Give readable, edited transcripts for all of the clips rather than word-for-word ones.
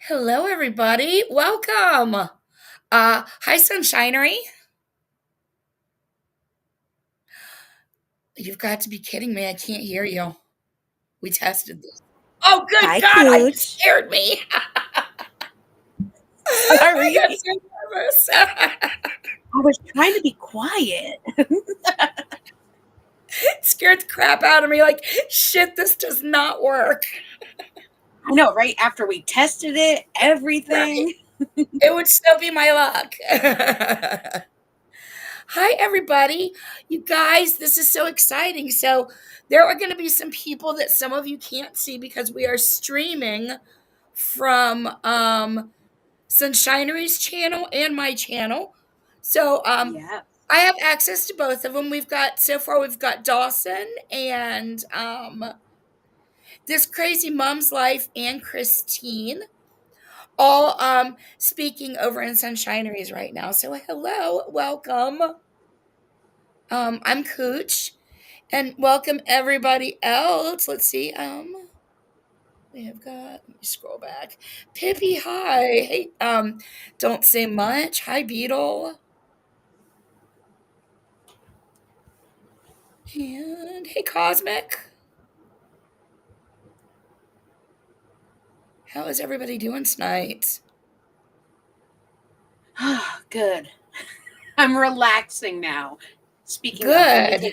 Hello, everybody. Welcome. Hi, Sunshinery. You've got to be kidding me. I can't hear you. We tested this. Oh, good Hi, God. You Cooch. scared me. I Sorry. got so nervous. I was trying to be quiet. Scared the crap out of me. Like, shit, this does not work. I know, right? After we tested it, Right. everything. It would still be my luck. Hi, everybody. You guys, this is so exciting. So, there are going to be some people that some of you can't see because we are streaming from Sunshinery's channel and my channel. So, Yeah. I have access to both of them. We've got Dawson and This Crazy Mom's Life and Christine all speaking over in Sunshinery's right now. So hello, welcome. I'm Cooch, and welcome everybody else. Let's see. We have got. Let me scroll back. Pippi, hi. Hey, don't say much. Hi, Beetle. And hey, Cosmic. How is everybody doing tonight? Good. I'm relaxing now. Speaking of, Good.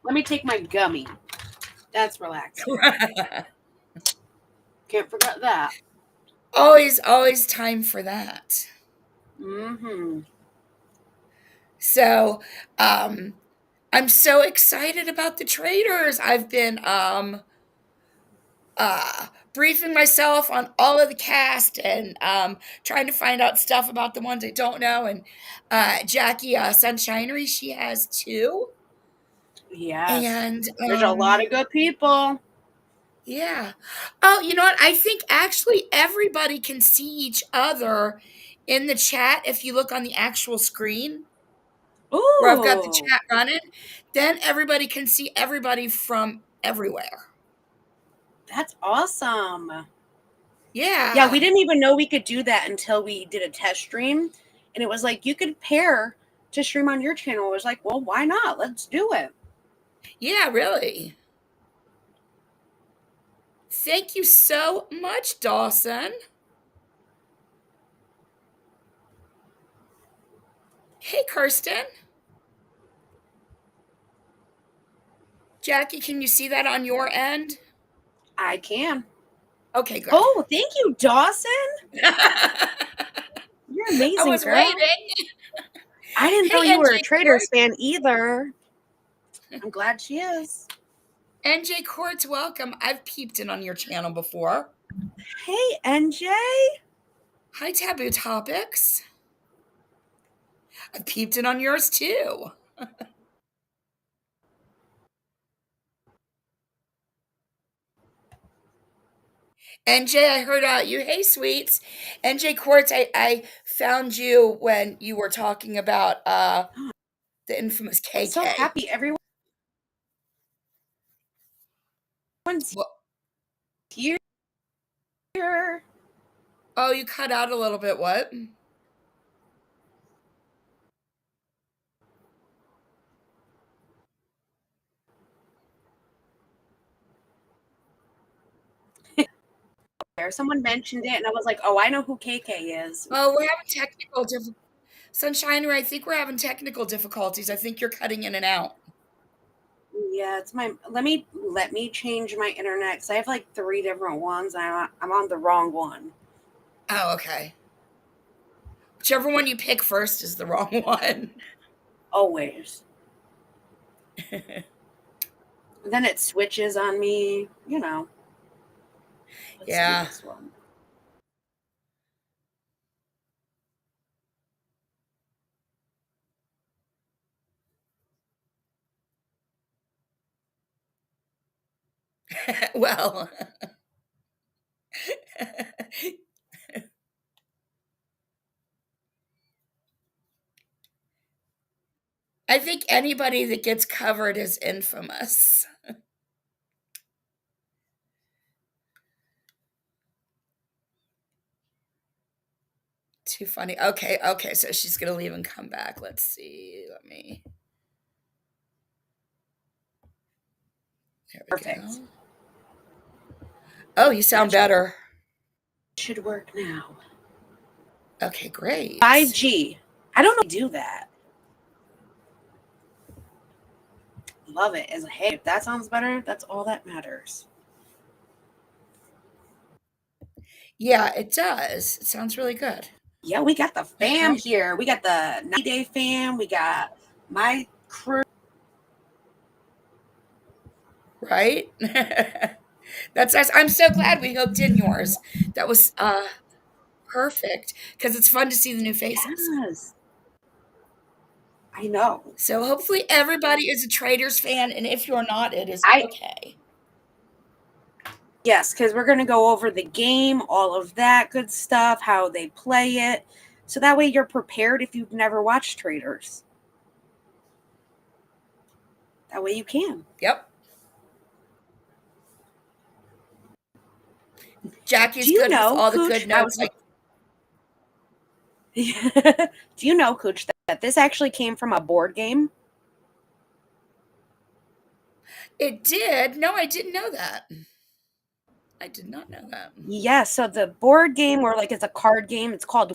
let me take my gummy. That's relaxing. Can't forget that. Always time for that. Mm-hmm. So, I'm so excited about the Traitors. I've been briefing myself on all of the cast and trying to find out stuff about the ones I don't know. And Jackie Sunshinery, she has two. Yes. And There's a lot of good people. yeah. Oh, you know what? I think actually everybody can see each other in the chat if you look on the actual screen where I've got the Ooh, chat running. Then everybody can see everybody from everywhere. that's awesome. Yeah, we Yeah. didn't even know we could do that until we did a test stream. And it was like, you could pair to stream on your channel. It was like, well, why not? Let's do it. Yeah, really. Thank you so much, Dawson. Hey, Kirsten. Jackie, can you see that on your end? I can. Okay, good. Oh, thank you, Dawson. You're I amazing, was girl. waiting. I didn't know Hey, you were a NJ Traitors fan either. I'm glad she is. NJ Courts, welcome. I've peeped in on your channel before. Hey, NJ. Hi, Taboo Topics. I've peeped in on yours too. NJ, I heard you. Hey, sweets. NJ Quartz, I found you when you were talking about the infamous So KK. happy everyone's Well, here. oh, you cut out a little bit. What? Someone mentioned it, and I was like, oh, I know who KK is. Oh, we're having technical difficulties. Sunshiner, I think we're having technical difficulties. I think you're cutting in and out. Yeah, it's my. Let me change my internet because I have like 3 different ones. I'm on the wrong one. Oh, okay. Whichever one you pick first is the wrong one. Always. Then it switches on me. Let's do Yeah. this one. Well, I think anybody that gets covered is infamous. Too funny. Okay, okay, so she's gonna leave and come back. Let's see. Let me. There we Perfect. go. Oh, you That sound better. should work now. Okay, great. 5G. I don't know how to do that. Love it. As a hey, if that sounds better, that's all that matters. Yeah, it does. It sounds really good. Yeah, we got the fam Okay, here. We got the 90-day fam. We got my crew. right? That's nice. I'm so glad we hooked in yours. That was perfect because it's fun to see the new faces. Yes, I know. So hopefully everybody is a Traitors fan, and if you're not, it is I okay. Yes, because we're gonna go over the game, all of that good stuff, how they play it, so that way you're prepared if you've never watched Traitors. That way you can. Yep. Jackie's Do you good with know, all the good Cooch? I notes. was. Do you know, Cooch, that this actually came from a board game? It did. No, I didn't know that. I did not know that. Yeah, so the board game, or like it's a card game, it's called,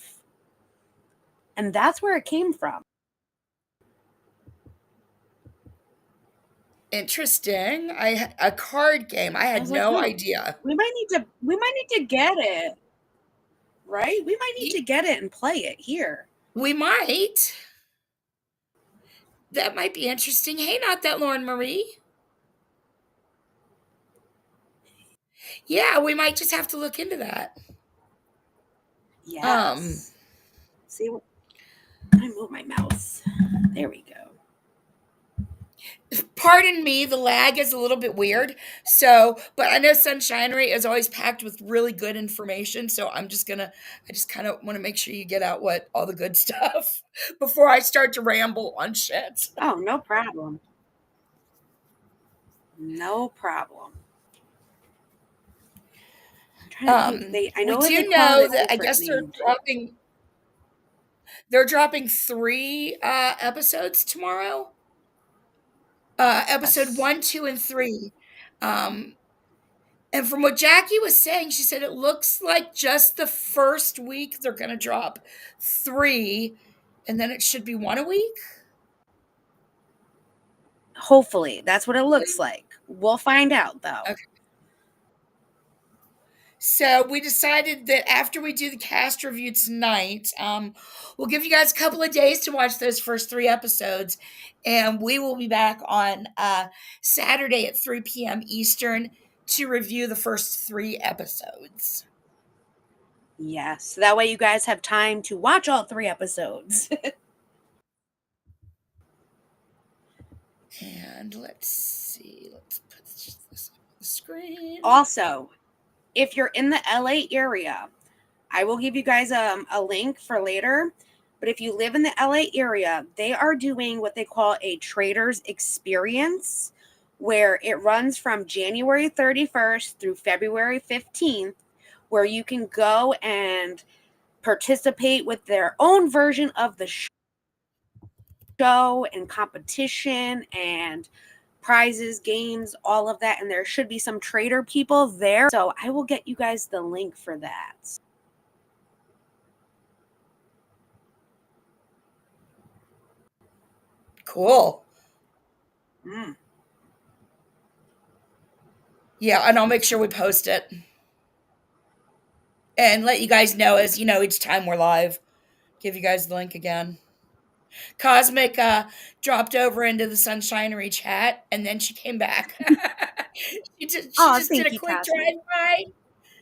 and that's where it came from. Interesting. A card game. I I had was like, no hmm, idea. we might need to get it, right? We might need Ye- to get it and play it here. We might. That might be interesting. Hey, not that Lauren Marie. Yeah, we might just have to look into that. Um, Yes. See, I move my mouse. There we go. Pardon me, the lag is a little bit weird. So, but I know Sunshinery is always packed with really good information. So I just kind of want to make sure you get out what all the good stuff before I start to ramble on shit. Oh, no problem. No problem. I'm trying to think. I We know that they do call it know a that I different guess name too. they're dropping three episodes tomorrow. Episode Yes. 1, 2, and 3. Um, And from what Jackie was saying, she said it looks like just the first week they're going to drop 3, and then it should be 1 a week. Hopefully, that's what it looks like. We'll find out though. Okay. So we decided that after we do the cast review tonight, we'll give you guys a couple of days to watch those first 3 episodes, and we will be back on Saturday at 3 p.m. Eastern to review the first 3 episodes. Yes. So that way you guys have time to watch all 3 episodes. And let's see. Let's put this up on the screen. Also, if you're in the LA area, I will give you guys a link for later. But if you live in the LA area, they are doing what they call a Traitors experience, where it runs from January 31st through February 15th, where you can go and participate with their own version of the show and competition and prizes, games, all of that. And there should be some Traitor people there. So I will get you guys the link for that. Cool. Mm. Yeah, and I'll make sure we post it and let you guys know as each time we're live. Give you guys the link again. Cosmic dropped over into the Sunshinery chat, and then she came back. She Oh, just did thank a you, quick Cosmic. drive by,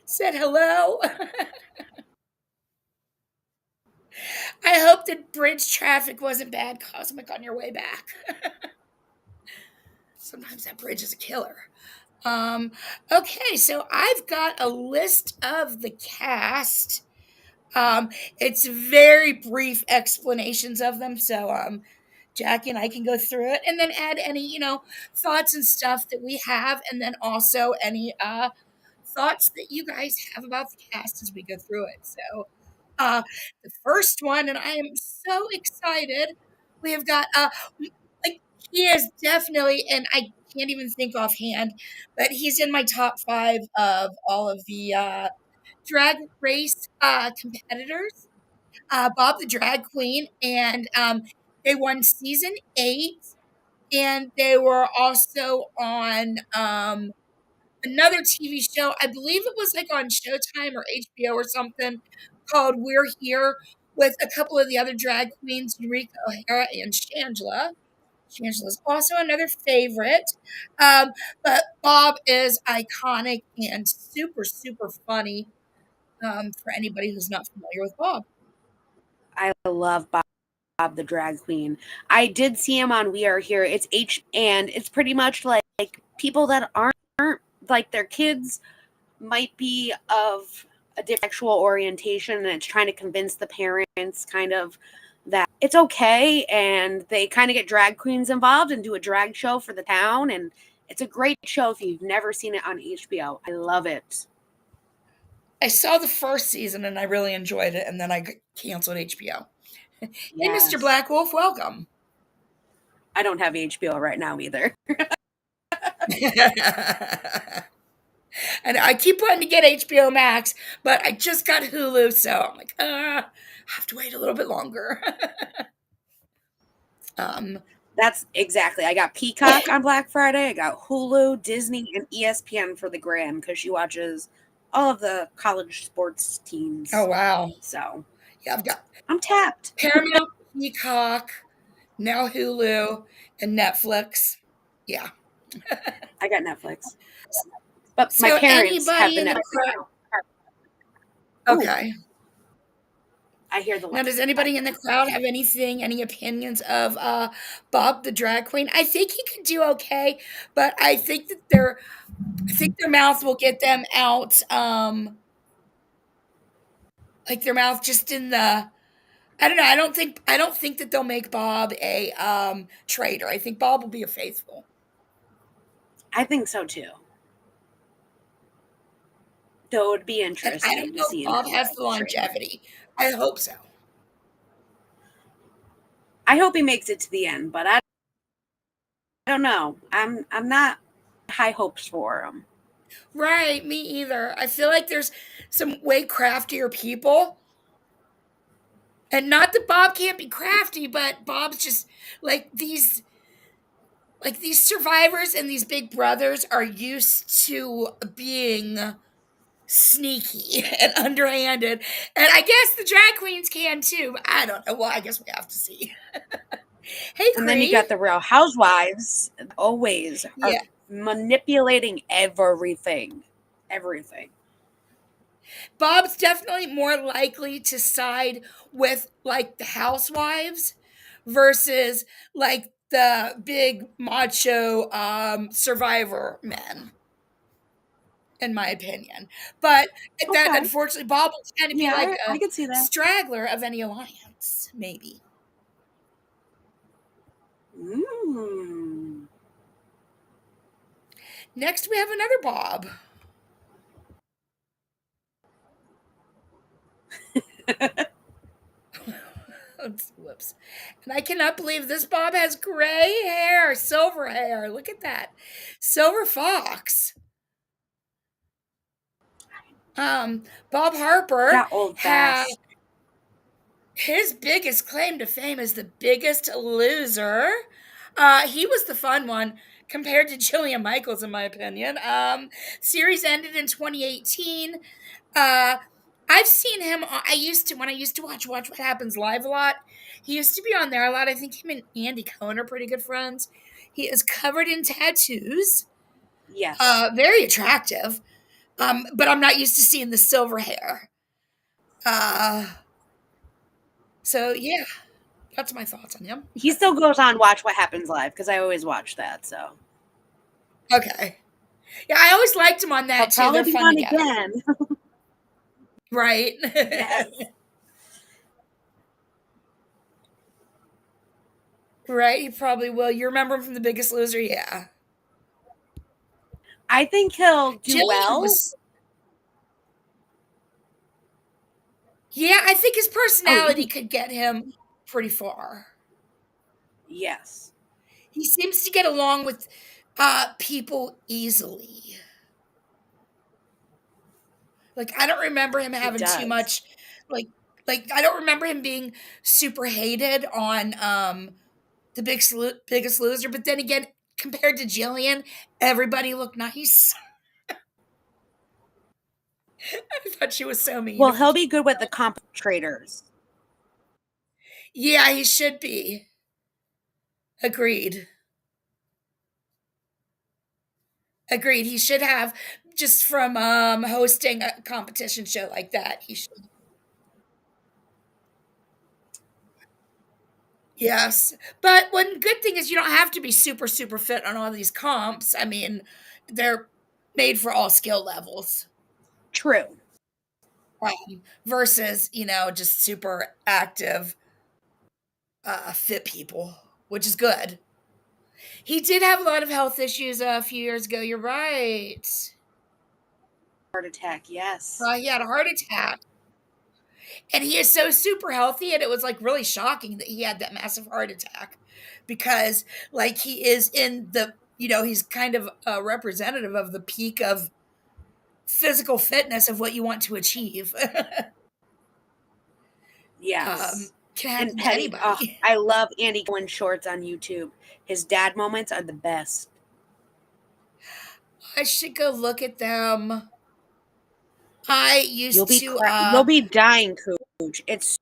said hello. I hope that bridge traffic wasn't bad, Cosmic, on your way back. Sometimes that bridge is a killer. Um, okay, so I've got a list of the cast. It's very brief explanations of them, so Jackie and I can go through it and then add any, thoughts and stuff that we have, and then also any thoughts that you guys have about the cast as we go through it. So uh, the first one, and I am so excited. We have got like he is definitely, and I can't even think offhand, but he's in my top 5 of all of the drag race competitors. Bob the Drag Queen, and they won season 8, and they were also on another TV show. I believe it was like on Showtime or HBO or something called We're Here with a couple of the other drag queens, Eureka O'Hara and Shangela. Shangela's also another favorite. Um, but Bob is iconic and super, super funny for anybody who's not familiar with Bob. I love Bob the drag queen. I did see him on We Are Here. It's and it's pretty much like people that aren't like their kids might be of a different sexual orientation, and it's trying to convince the parents kind of that it's okay, and they kind of get drag queens involved and do a drag show for the town, and it's a great show if you've never seen it on HBO. I love it. I saw the first season and I really enjoyed it, and then I canceled HBO. Hey, Mr. Yes. Black Wolf, welcome. I don't have HBO right now either. And I keep wanting to get HBO Max, but I just got Hulu, so I'm like, I have to wait a little bit longer. um, That's exactly. I got Peacock on Black Friday. I got Hulu, Disney, and ESPN for the gram because she watches all of the college sports oh teams. wow, So yeah, I've got I'm tapped. Paramount, Peacock, now Hulu, and Netflix. Yeah. I got Netflix, but my So parents have anybody the in the Netflix crowd? now. Ooh, Okay. I hear the Now, does light. anybody in the crowd have anything, any opinions of Bob the drag queen? I think he could do okay, but I think their mouth will get them out. Like their mouth just in the. I don't know. I don't think that they'll make Bob a traitor. I think Bob will be a faithful, I think so too. Though it would be and I don't interesting to know if see him Bob as has a the traitor. longevity. I hope so. I hope he makes it to the end, but I don't know. I'm not high hopes for him. Right, me either. I feel like there's some way craftier people. And not that Bob can't be crafty, but Bob's just like these survivors and these big brothers are used to being sneaky and underhanded. And I guess the drag queens can too. But I don't know. Well, I guess we have to see. Hey, And then you Cree. got the Real Housewives, always are Yeah. manipulating everything. Everything. Bob's definitely more likely to side with like the housewives versus like the big macho survivor men, in my opinion. But that Okay. unfortunately Bob will kind of be Yeah, like I a could see that. straggler of any alliance, maybe. Mm. Next we have another Bob. Whoops. And I cannot believe this Bob has gray hair, silver hair. Look at that. Silver fox. Bob Harper That old had fast. his biggest claim to fame is the biggest loser. He was the fun one compared to Jillian Michaels, in my opinion. Series ended in 2018. Uh, I've seen him. I used to when I used to watch What Happens Live a lot. He used to be on there a lot. I think him and Andy Cohen are pretty good friends. He is covered in tattoos. Yes. Very attractive. But I'm not used to seeing the silver hair. Uh, so yeah, that's my thoughts on him. He still goes on Watch What Happens Live because I always watch that. So Okay. Yeah, I always liked him on he'll that too. probably They're be fun on together. again. Right. Yes. Right, he probably will. You remember him from The Biggest Loser? Yeah. I think he'll do Jillian well. was Yeah, I think his Oh, personality even could get him pretty far. yes, He seems to get along with people easily. Like I don't remember him he having too does. much like I don't remember him being super hated on Biggest Loser, but then again, compared to Jillian, everybody looked nice. I thought she was so mean. Well, he'll be good with the comp traders. Yeah, he should be. Agreed. Agreed. He should have just from hosting a competition show like that. He should. Yes. But one good thing is you don't have to be super super fit on all these comps. I mean, they're made for all skill levels. True. Versus, just super active fit people, which is good. He did have a lot of health issues a few years ago. You're right. Heart attack. Yes. He had a heart attack. And he is so super healthy, and it was like really shocking that he had that massive heart attack because, like, he is in he's kind of a representative of the peak of physical fitness of what you want to achieve. Yes. Can And happen to Petty. Oh, anybody. I love Andy Cohen shorts on YouTube. His dad moments are the best. I should go look at them. I You'll used be to you'll be dying, Cooch. It's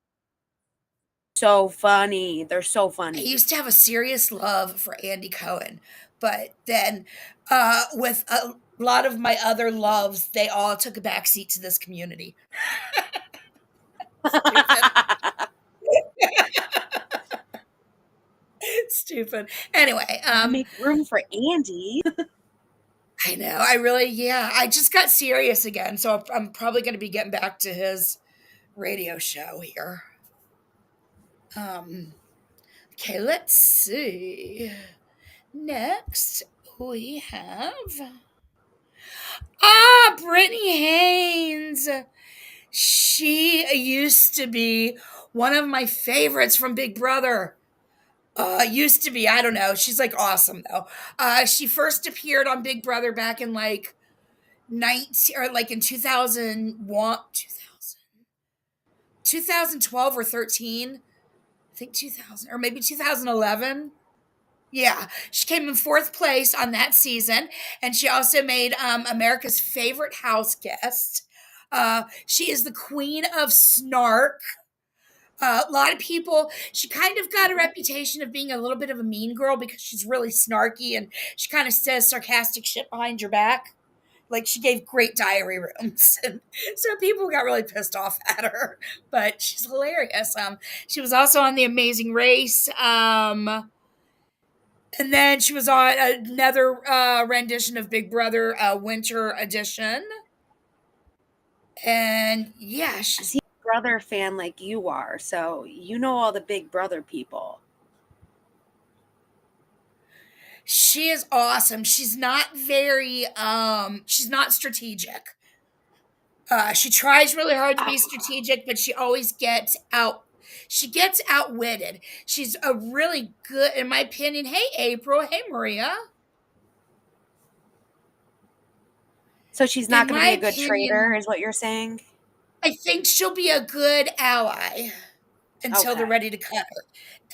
so funny. They're so I funny. used to have a serious love for Andy Cohen, but then with a lot of my other loves, they all took a backseat to this community. Stupid. Stupid. Anyway, Gotta make room for Andy. I know. Yeah, I just got serious again, so I'm probably going to be getting back to his radio show here. Um, okay, let's see. Next, we have Brittany Haynes. She used to be one of my favorites from Big Brother. Used to be, I don't know. She's like awesome though. She first appeared on Big Brother back in like 19 or like in 2001, 2012 or 13. I think 2000 or maybe 2011. Yeah, she came in fourth place on that season, and she also made America's favorite house guest. She is the queen of snark. A lot of people, she kind of got a reputation of being a little bit of a mean girl because she's really snarky and she kind of says sarcastic shit behind your back. Like she gave great diary rooms, and so people got really pissed off at her. But she's hilarious. She was also on The Amazing Race. And then she was on another rendition of Big Brother, Winter Edition. And yeah, she's See, brother fan like you are, so you know all the Big Brother people. she is awesome. She's not strategic. She tries really hard to be strategic, but she gets outwitted. She's a really good, in my opinion. Hey, April. Hey, Maria. So she's not In going to my be a good traitor, opinion, is what you're saying? I think she'll be a good ally until they're Okay. ready to cut her.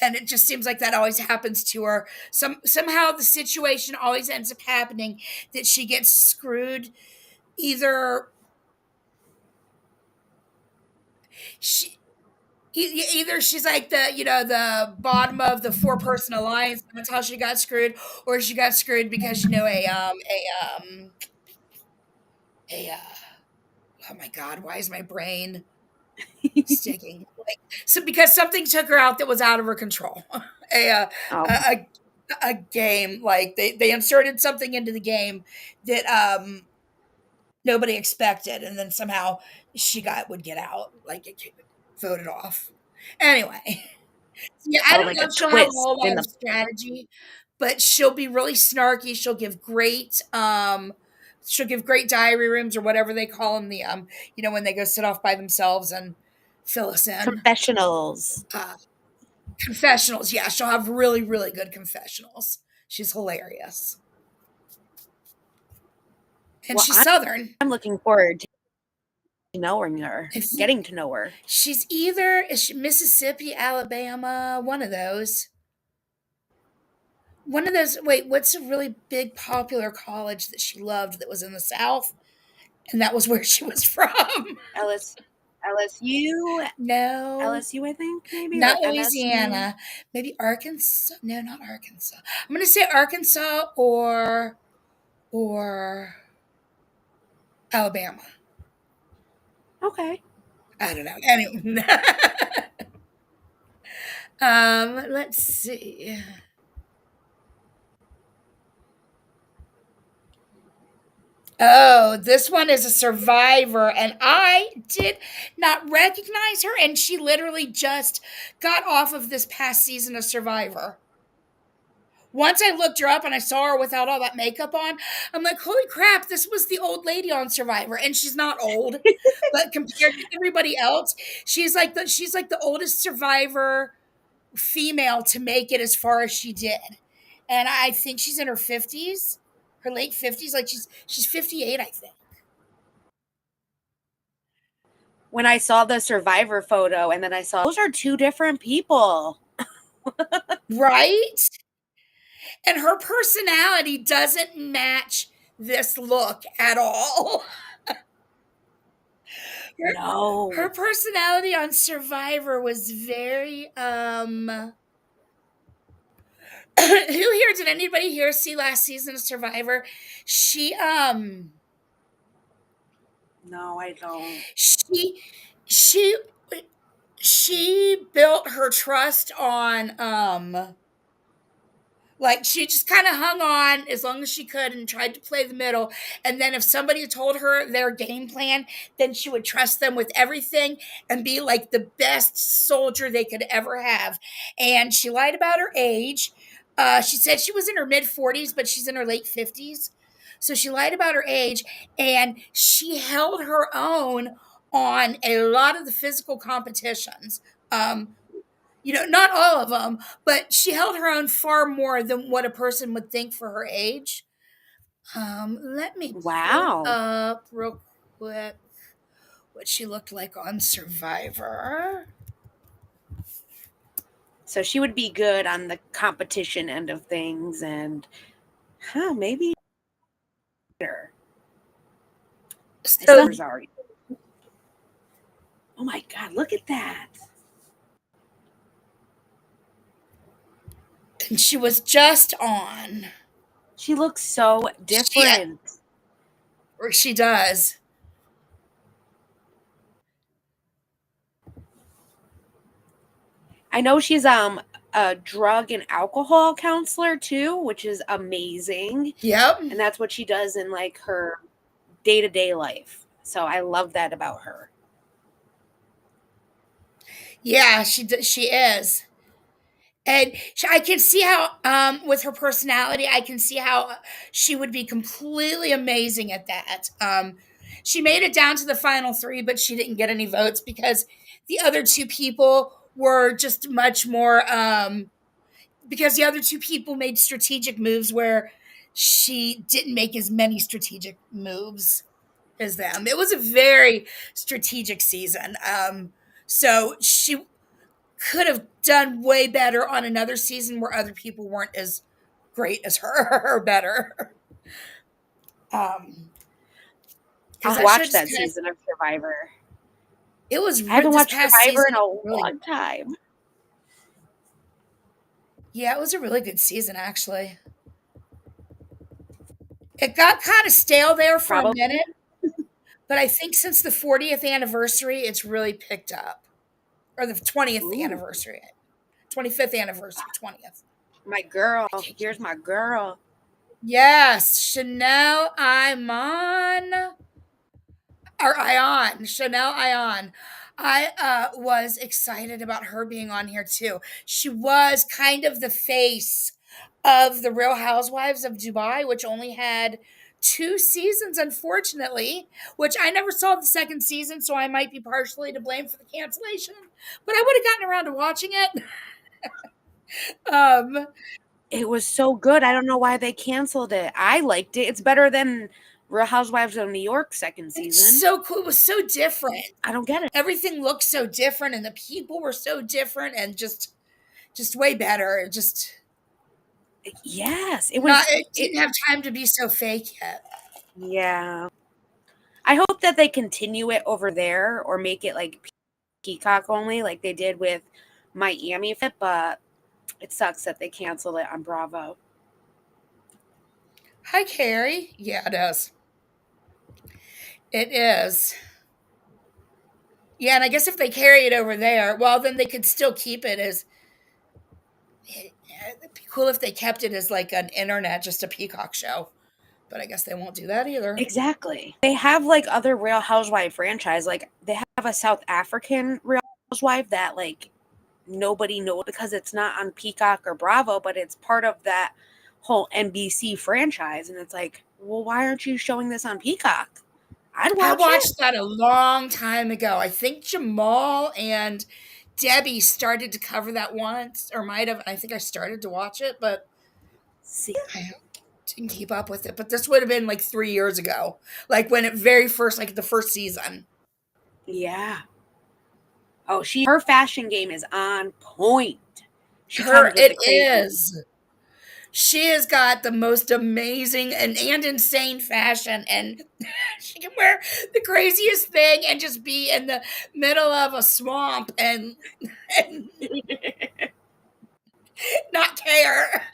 And it just seems like that always happens to her. Somehow the situation always ends up happening that she gets screwed. Either she either she's like the bottom of the four-person alliance, that's how she got screwed, or she got screwed because oh my god, why is my brain sticking? Like, so because something took her out that was out of her control. a, uh, Oh, a a game, like they inserted something into the game that nobody expected, and then somehow would get out, like it voted off. Anyway, yeah, I oh, don't like know a if she'll have a twist whole in lot of the. strategy, but she'll be really snarky. She'll give great diary rooms or whatever they call them, when they go sit off by themselves and fill us in. Confessionals. Uh, confessionals. Yeah, she'll have really, really good confessionals. She's hilarious. And Well, she's Southern. I'm looking forward to knowing her, I think getting to know her. she's either is she Mississippi, Alabama, one of those. One of those. Wait, what's a really big popular college that she loved that was in the South? And that was where she was from. LS, LSU, No, LSU, I think maybe, or not MSU. Louisiana. Maybe Arkansas. No, not Arkansas. I'm gonna say Arkansas or Alabama. Okay. I don't know. Anyway, let's see. Oh, this one is a survivor, and I did not recognize her, and she literally just got off of this past season of Survivor. Once I looked her up and I saw her without all that makeup on, I'm like, holy crap, this was the old lady on Survivor. And she's not old, but compared to everybody else, she's like the oldest survivor female to make it as far as she did. And I think she's in her 50s, her late 50s, like she's 58, I think. When I saw the survivor photo and then I saw those are two different people. Right? And her personality doesn't match this look at all. Her No. personality on Survivor was very who here did anybody here see last season of Survivor? She No, I don't. she she she built her trust on like she just kind of hung on as long as she could and tried to play the middle. And then if somebody told her their game plan, then she would trust them with everything and be like the best soldier they could ever have. And she lied about her age. She said she was in her mid 40s, but she's in her late 50s. So she lied about her age and she held her own on a lot of the physical competitions. Um, not all of them, but she held her own far more than what a person would think for her age. Let me pull Wow. up real quick what she looked like on Survivor. So she would be good on the competition end of things and maybe her. My So son's already. Oh my god, look at that. and she was just on. She looks so She different. or she does. I know she's a drug and alcohol counselor too, which is amazing. Yep. And that's what she does in like her day-to-day life. So I love that about her. Yeah, she is. And I can see how, with her personality, I can see how she would be completely amazing at that. She made it down to the final three, but she didn't get any votes because the other two people were just much more. Because the other two people made strategic moves where she didn't make as many strategic moves as them. It was a very strategic season. So she could have done way better on another season where other people weren't as great as her or better. Because I'll that should watch just that kind of season of Survivor. it was I haven't this watched past Survivor season. in a Really, long time. yeah, it was a really good season actually. It got kind of stale there for a Probably. minute, but I think since the 40th anniversary, it's really picked up, or the 20th Ooh, anniversary, 25th anniversary, 20th. my girl. I can't Here's keep. my girl. Yes, Chanel Iman. Or Ion, Chanel Ion. I was excited about her being on here too. She was kind of the face of The Real Housewives of Dubai, which only had 2 seasons, unfortunately, which I never saw the second season, so I might be partially to blame for the cancellation, but I would have gotten around to watching it. um, It was so good. I don't know why they canceled it. I liked it. It's better than Real Housewives of New York second it's season. so cool. It was so different. I don't get it. Everything looked so different, and the people were so different, and just way better. Yes, it Not was it it didn't have time to be so fake yet. yeah. I hope that they continue it over there or make it like Peacock only like they did with Miami, but it sucks that they canceled it on Bravo. Hi, Carrie. Yeah, it is. It is. Yeah, and I guess if they carry it over there, well, then they could still keep it as. It'd be cool if they kept it as like an internet, just a Peacock show. But I guess they won't do that either. Exactly. They have like other Real Housewife franchise. Like they have a South African Real Housewife that like nobody knows because it's not on Peacock or Bravo, but it's part of that whole NBC franchise. And it's like, well, why aren't you showing this on Peacock? I'd I watch it. watched that a long time ago. I think Jamal and Debbie started to cover that once, or might have. I think I started to watch it, but See, I didn't keep up with it. But this would have been like 3 years ago, like when it very first, like the first season. yeah. Oh, her fashion game is on point. She Her, comes with the it crazy. is. She has got the most amazing and insane fashion, and she can wear the craziest thing and just be in the middle of a swamp and not care.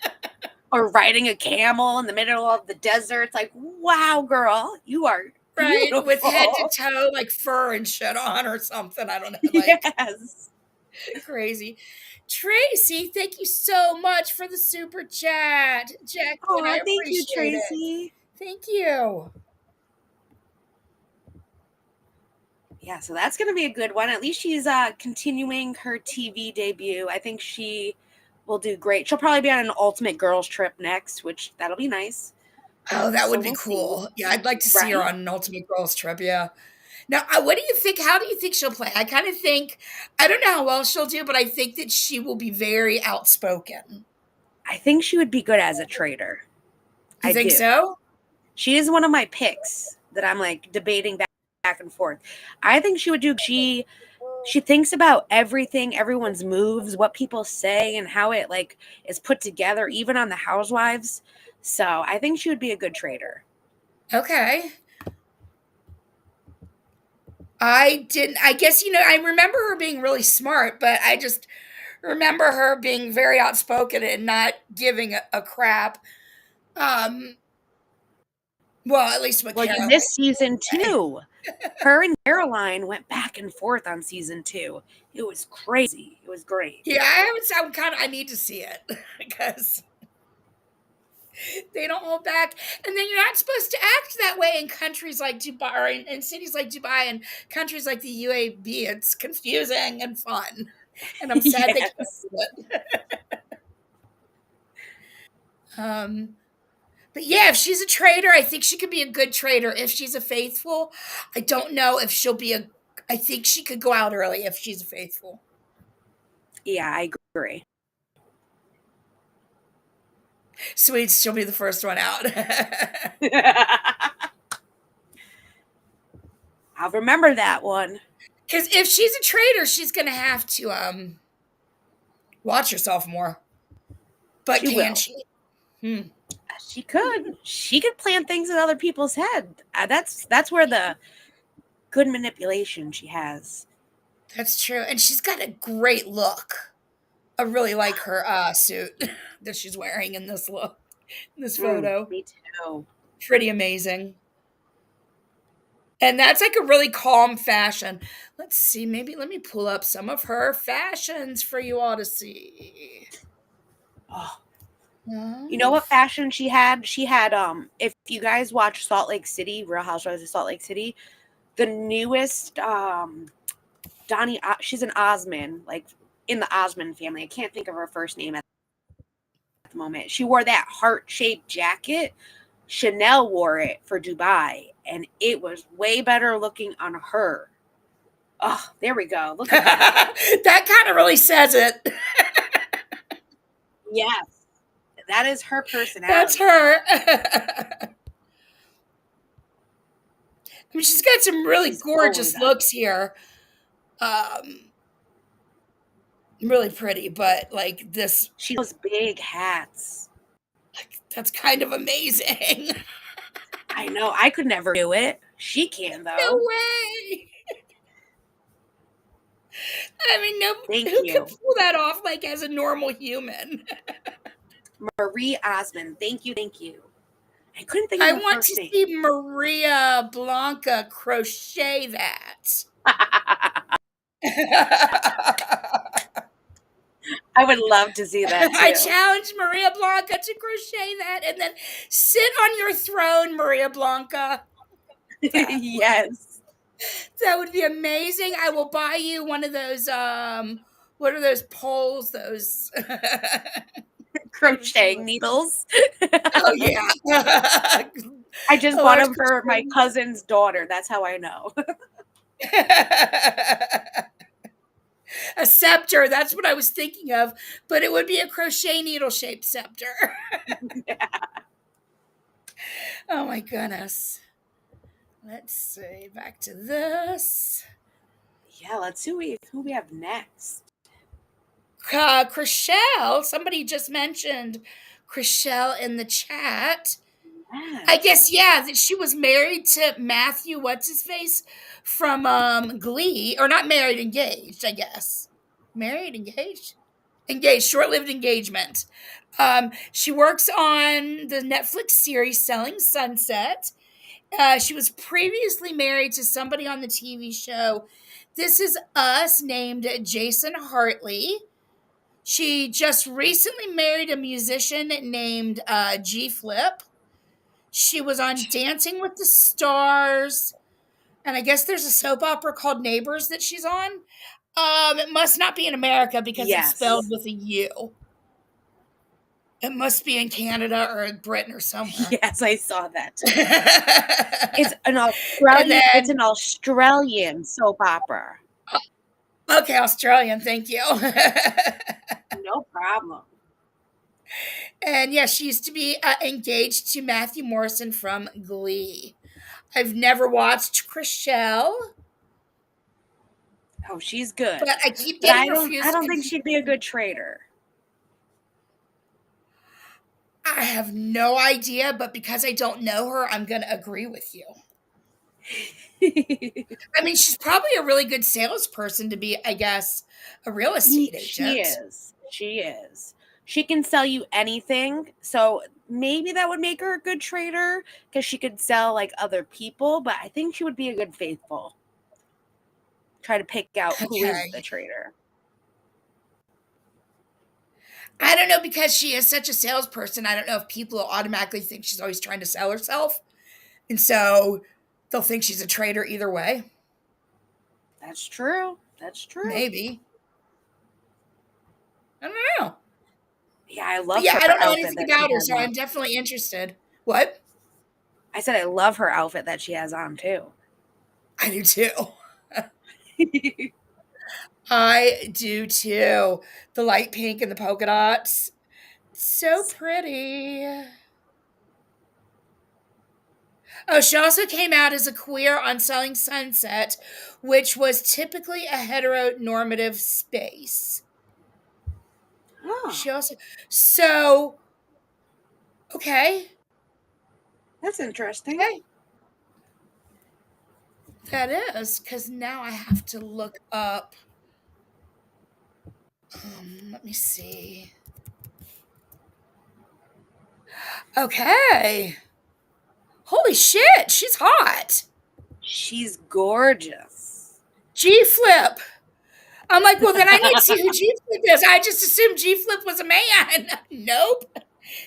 Or riding a camel in the middle of the desert. It's like, wow, girl, you are Right, with head to beautiful. toe, like fur and shit on or something. I don't know, like Yes. crazy. Tracy, thank you so much for the super chat. Jacqueline, I Oh, thank you, appreciate it. Tracy. Thank you. Yeah, so that's going to be a good one. At least she's continuing her TV debut. I think she will do great. She'll probably be on an Ultimate Girls Trip next, which that'll be nice. Oh, that So would be we'll see. cool. Yeah, I'd like to see her Right? on an Ultimate Girls Trip. Yeah. Now, what do you think? How do you think she'll play? I kind of think, I don't know how well she'll do, but I think that she will be very outspoken. I think she would be good as a traitor. You I think do. so? She is one of my picks that I'm like debating back and forth. I think she would do. She thinks about everything, everyone's moves, what people say, and how it like is put together, even on the Housewives. So I think she would be a good traitor. Okay. I didn't, I guess, I remember her being really smart, but I just remember her being very outspoken and not giving a crap. Um, well, at least with Well, you Caroline. missed season two. Her and Caroline went back and forth on season two. It was crazy. It was great. Yeah, I haven't. I'm kind of. I need to see it because they don't hold back. And then you're not supposed to act that way in countries like Dubai, or in cities like Dubai and countries like the UAB. It's confusing and fun, and I'm sad they can't Yes. do it. Um, but yeah, if she's a traitor, I think she could be a good traitor. If she's a faithful, I don't know if she'll be a. I think she could go out early if she's a faithful. Yeah, I agree. Sweets, she'll be the first one out. I'll remember that one. Because if she's a traitor, she's gonna have to watch herself more. But She can will. she? Hmm. She could. She could plant things in other people's head. That's where the good manipulation she has. That's true. And she's got a great look. I really like her suit that she's wearing in this look, in this photo. Me too. Pretty amazing. And that's like a really calm fashion. Let's see, maybe let me pull up some of her fashions for you all to see. Oh, you know Oh, what fashion she had? She had if you guys watch Salt Lake City, Real Housewives of Salt Lake City, the newest Donnie she's an Osmond, like in the Osmond family. I can't think of her first name at the moment. She wore that heart-shaped jacket. Chanel wore it for Dubai, and it was way better looking on her. Oh, there we go. Look at that. That kind of really says it. Yes, that is her That's personality. her. I mean, she's got some really She's going gorgeous up. looks here. Um, really pretty, but like this, She those big hats. that's kind of amazing. I know. I could never do it. She can No though. way. I mean, no, Thank who could you, pull that off like as a normal human? Marie Osmond. Thank you. Thank you. I couldn't think of I her want first to name. see Maria Blanca crochet that. I would love to see that I too. challenge Maria Blanca to crochet that and then sit on your throne, Maria Blanca. Yes. That would be amazing. I will buy you one of those what are those poles? Those Crocheting needles. Oh yeah. I just A bought large them for my crochet cousin's daughter. That's how I know. a scepter, that's what I was thinking of, but it would be a crochet needle shaped scepter. Oh my goodness. Let's see, back to this. Yeah, let's see who we have next. Chriselle, somebody just mentioned Chriselle in the chat. I Yes. guess yeah, that she was married to Matthew, what's his face, from Glee, or not married, engaged. I guess married, engaged, short-lived engagement. She works on the Netflix series Selling Sunset. She was previously married to somebody on the TV show This Is Us named Jason Hartley. She just recently married a musician named G Flip. She was on Dancing with the Stars, and I guess there's a soap opera called Neighbors that she's on. It must not be in America because it's spelled Yes. with a U. It must be in Canada or Britain or somewhere. Yes, I saw that too. And It's then, an Australian soap opera. okay, Australian, thank you. No problem. And yeah, she used to be engaged to Matthew Morrison from Glee. I've never watched Chriselle, Oh, she's good. but I keep But getting I refused. don't think she'd be a good trader. I have no idea, but because I don't know her, I'm going to agree with you. I mean, she's probably a really good salesperson to be, I guess, a real estate She agent. is. She is. She can sell you anything. So maybe that would make her a good trader because she could sell like other people, but I think she would be a good faithful. Try to pick out who is the Okay. trader. I don't know because she is such a salesperson. I don't know if people will automatically think she's always trying to sell herself. And so they'll think she's a trader either way. That's true. That's true. Maybe. I don't know. Yeah, I But love yeah, her I don't know outfit anything that she about her, has so on. I'm definitely interested. What? I said I love her outfit that she has on too. I do too. I do too. The light pink and the polka dots. So pretty. Oh, she also came out as a queer on Selling Sunset, which was typically a heteronormative space. Oh, She also, so, okay, that's interesting. okay, that is, because now I have to look up, let me see. Okay. Holy shit, she's hot. She's gorgeous. G Flip. I'm like, well, then I need to see who G Flip is. I just assumed G Flip was a man. Nope.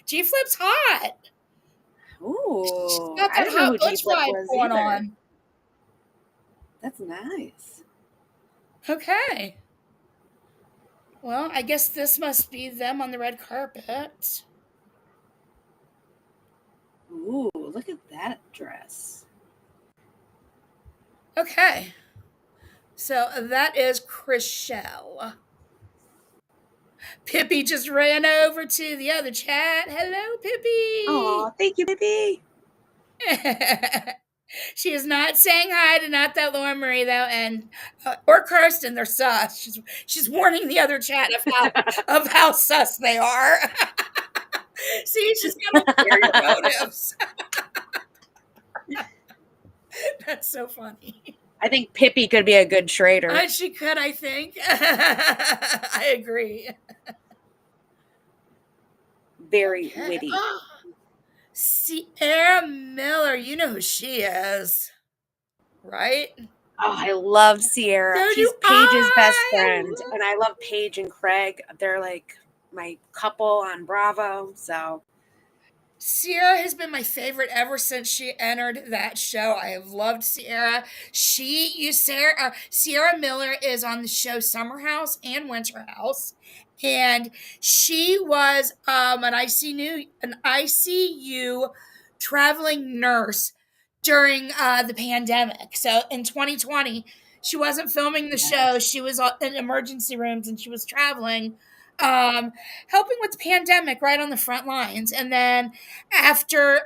G Flip's hot. She's Ooh, got I that didn't know hot who G butch Flip vibe was going either. on. That's nice. Okay. Well, I guess this must be them on the red carpet. look at that dress. Okay. So that is Chriselle. Pippi just ran over to the other chat. Hello, Oh, Pippi. thank you, baby. She is not saying hi to not that Lauren Marie though, and or Kirsten. They're sus. She's warning the other chat of how sus they are. See, she's got ulterior motives. That's so funny. I think Pippi could be a good traitor. She could, I think. I agree. Very Okay. witty. Oh, Sierra Miller. You know who she is, right? Oh, I love Sierra. So She's do Paige's best I. friend. And I love Paige and Craig. They're like my couple on Bravo. So Sierra has been my favorite ever since she entered that show. I have loved Sierra. Sierra Miller is on the show Summer House and Winter House, and she was an ICU traveling nurse during the pandemic. So in 2020, she wasn't filming the show. yes. She was in emergency rooms and she was traveling, helping with the pandemic right on the front lines. And then after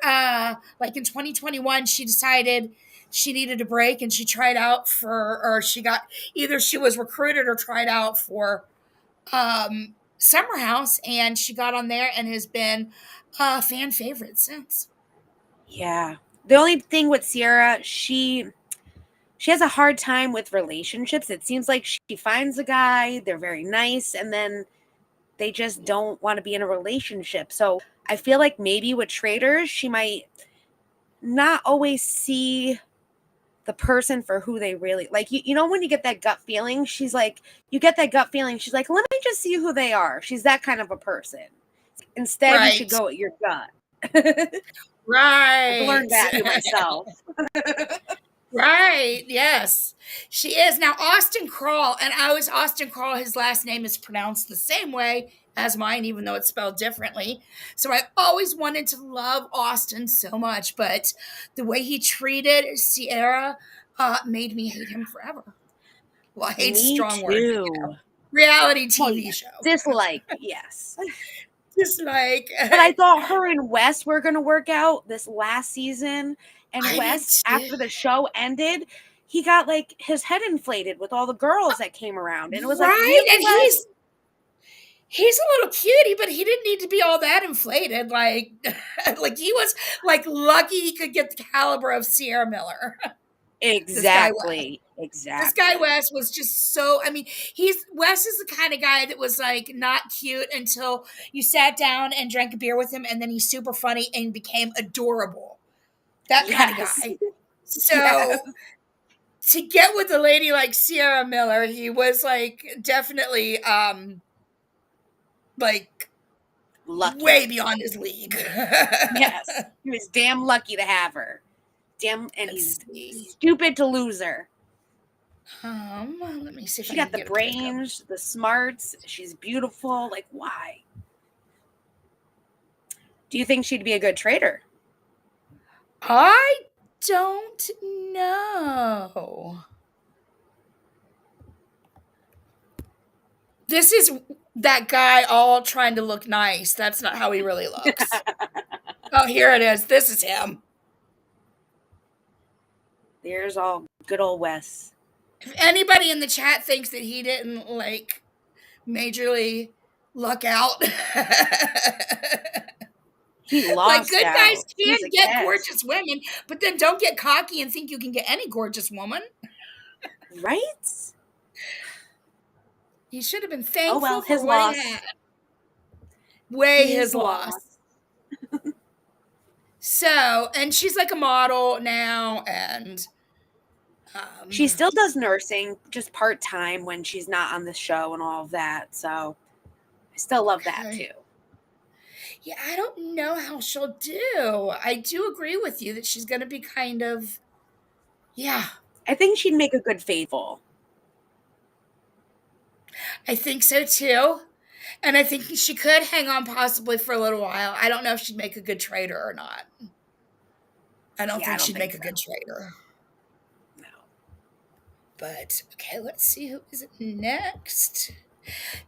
like in 2021 she decided she needed a break and she tried out for or she got either she was recruited or tried out for Summer House, and she got on there and has been a fan favorite since. Yeah. The only thing with Sierra, she has a hard time with relationships. It seems like she finds a guy, they're very nice, and then they just don't want to be in a relationship. So I feel like maybe with Traitors, she might not always see the person for who they really like. You know, when you get that gut feeling, she's like, you get that gut feeling. She's like, let me just see who they are. She's that kind of a person. Instead, you should Right. go with your gut. I've learned Right. that to myself. Right. Yes, she is. Now, Austin Crawl, and I was Austin Crawl, his last name is pronounced the same way as mine, even though it's spelled differently. So I always wanted to love Austin so much, but the way he treated Sierra made me hate him forever. Well, hate's a Me strong word, but too. reality Well, TV yeah. show. Dislike, yes. Just like, But I thought her and Wes were going to work out this last season. And I did Wes, too. after the show ended, he got like his head inflated with all the girls that came around. And it was like, Right? really, And Wes? he's a little cutie, but he didn't need to be all that inflated. Like, like he was like lucky he could get the caliber of Sierra Miller. This guy Wes. Exactly. This guy Exactly. Wes was just so. I mean, Wes is the kind of guy that was like not cute until you sat down and drank a beer with him, and then he's super funny and became adorable. That kind of Yes. guy. Yes. So to get with a lady like Sierra Miller, he was like definitely like Lucky. way beyond his league. Yes. He was damn lucky to have her. Damn, and Let's he's see. stupid to lose her. Let me see if She I got can the get a pic of. brains, the smarts. She's beautiful. Like, why? Do you think she'd be a good traitor? I don't know. This is that guy all trying to look nice. That's not how he really looks. Oh, here it is. This is him. There's all good old Wes. If anybody in the chat thinks that he didn't like majorly luck out, He like lost good guys out. He can was a get catch. gorgeous women, but then don't get cocky and think you can get any gorgeous woman. Right? He should have been Oh thankful well, for his what he loss. had. Way His his loss. loss. So, and she's like a model now, and She still does nursing, just part time when she's not on the show and all of that. So I still love that okay. too. Yeah, I don't know how she'll do. I do agree with you that she's going to be kind of, yeah, I think she'd make a good faithful. I think so too. And I think she could hang on possibly for a little while. I don't know if she'd make a good trader or not. I don't Yeah, I think don't she'd think make a so. good traitor. No. But okay, let's see who is next.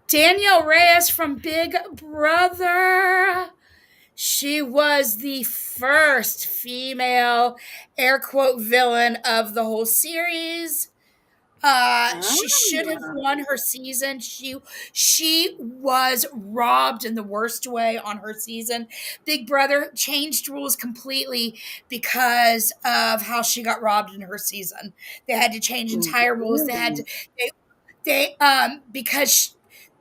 Danielle Reyes from Big Brother. She was the first female air quote villain of the whole series. She should have Ah. won her season. She was robbed in the worst way on her season. Big Brother changed rules completely because of how she got robbed in her season. They had to change entire rules. Really? They because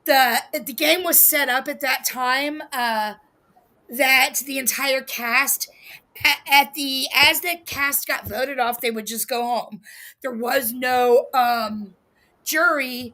the game was set up at that time that the entire cast at the as the cast got voted off, they would just go home. There was no jury,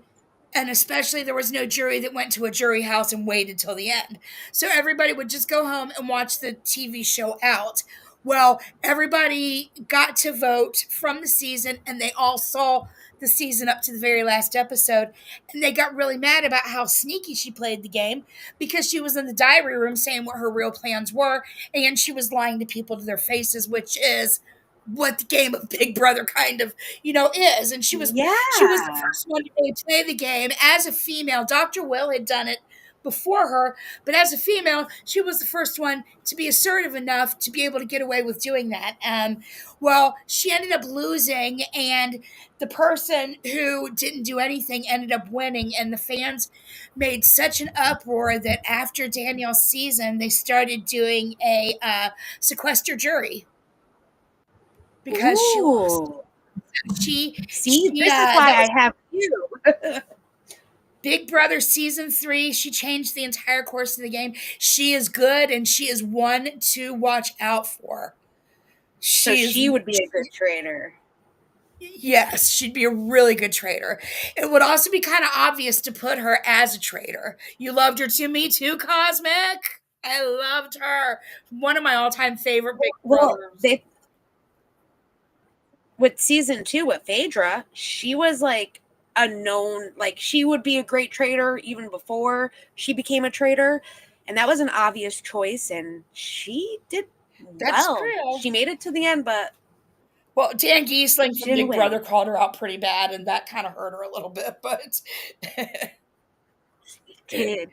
and especially there was no jury that went to a jury house and waited till the end. So everybody would just go home and watch the TV show out. Well, everybody got to vote from the season, and they all saw the season up to the very last episode, and they got really mad about how sneaky she played the game because she was in the diary room saying what her real plans were, and she was lying to people to their faces, which is what the game of Big Brother kind of, is. And she was the Yeah. first one to really play the game as a female. Dr. Will had done it before her, but as a female, she was the first one to be assertive enough to be able to get away with doing that. Well, she ended up losing, and the person who didn't do anything ended up winning, and the fans made such an uproar that after Danielle's season, they started doing a sequester jury because she lost. Ooh. She See, she this is that why I was have you. Big Brother season 3. She changed the entire course of the game. She is good, and she is one to watch out for. So She is she would be a good trader. Yes, she'd be a really good traitor. It would also be kind of obvious to put her as a traitor. You loved her too, me too, Cosmic. I loved her. One of my all-time favorite Big Well, Brothers. they with season 2 with Phaedra, she was like a known, like she would be a great trader even before she became a trader, and that was an obvious choice, and she did That's well. true. She made it to the end, but Well, Dan Giesling she from didn't Big win. Brother called her out pretty bad, and that kind of hurt her a little bit, but Did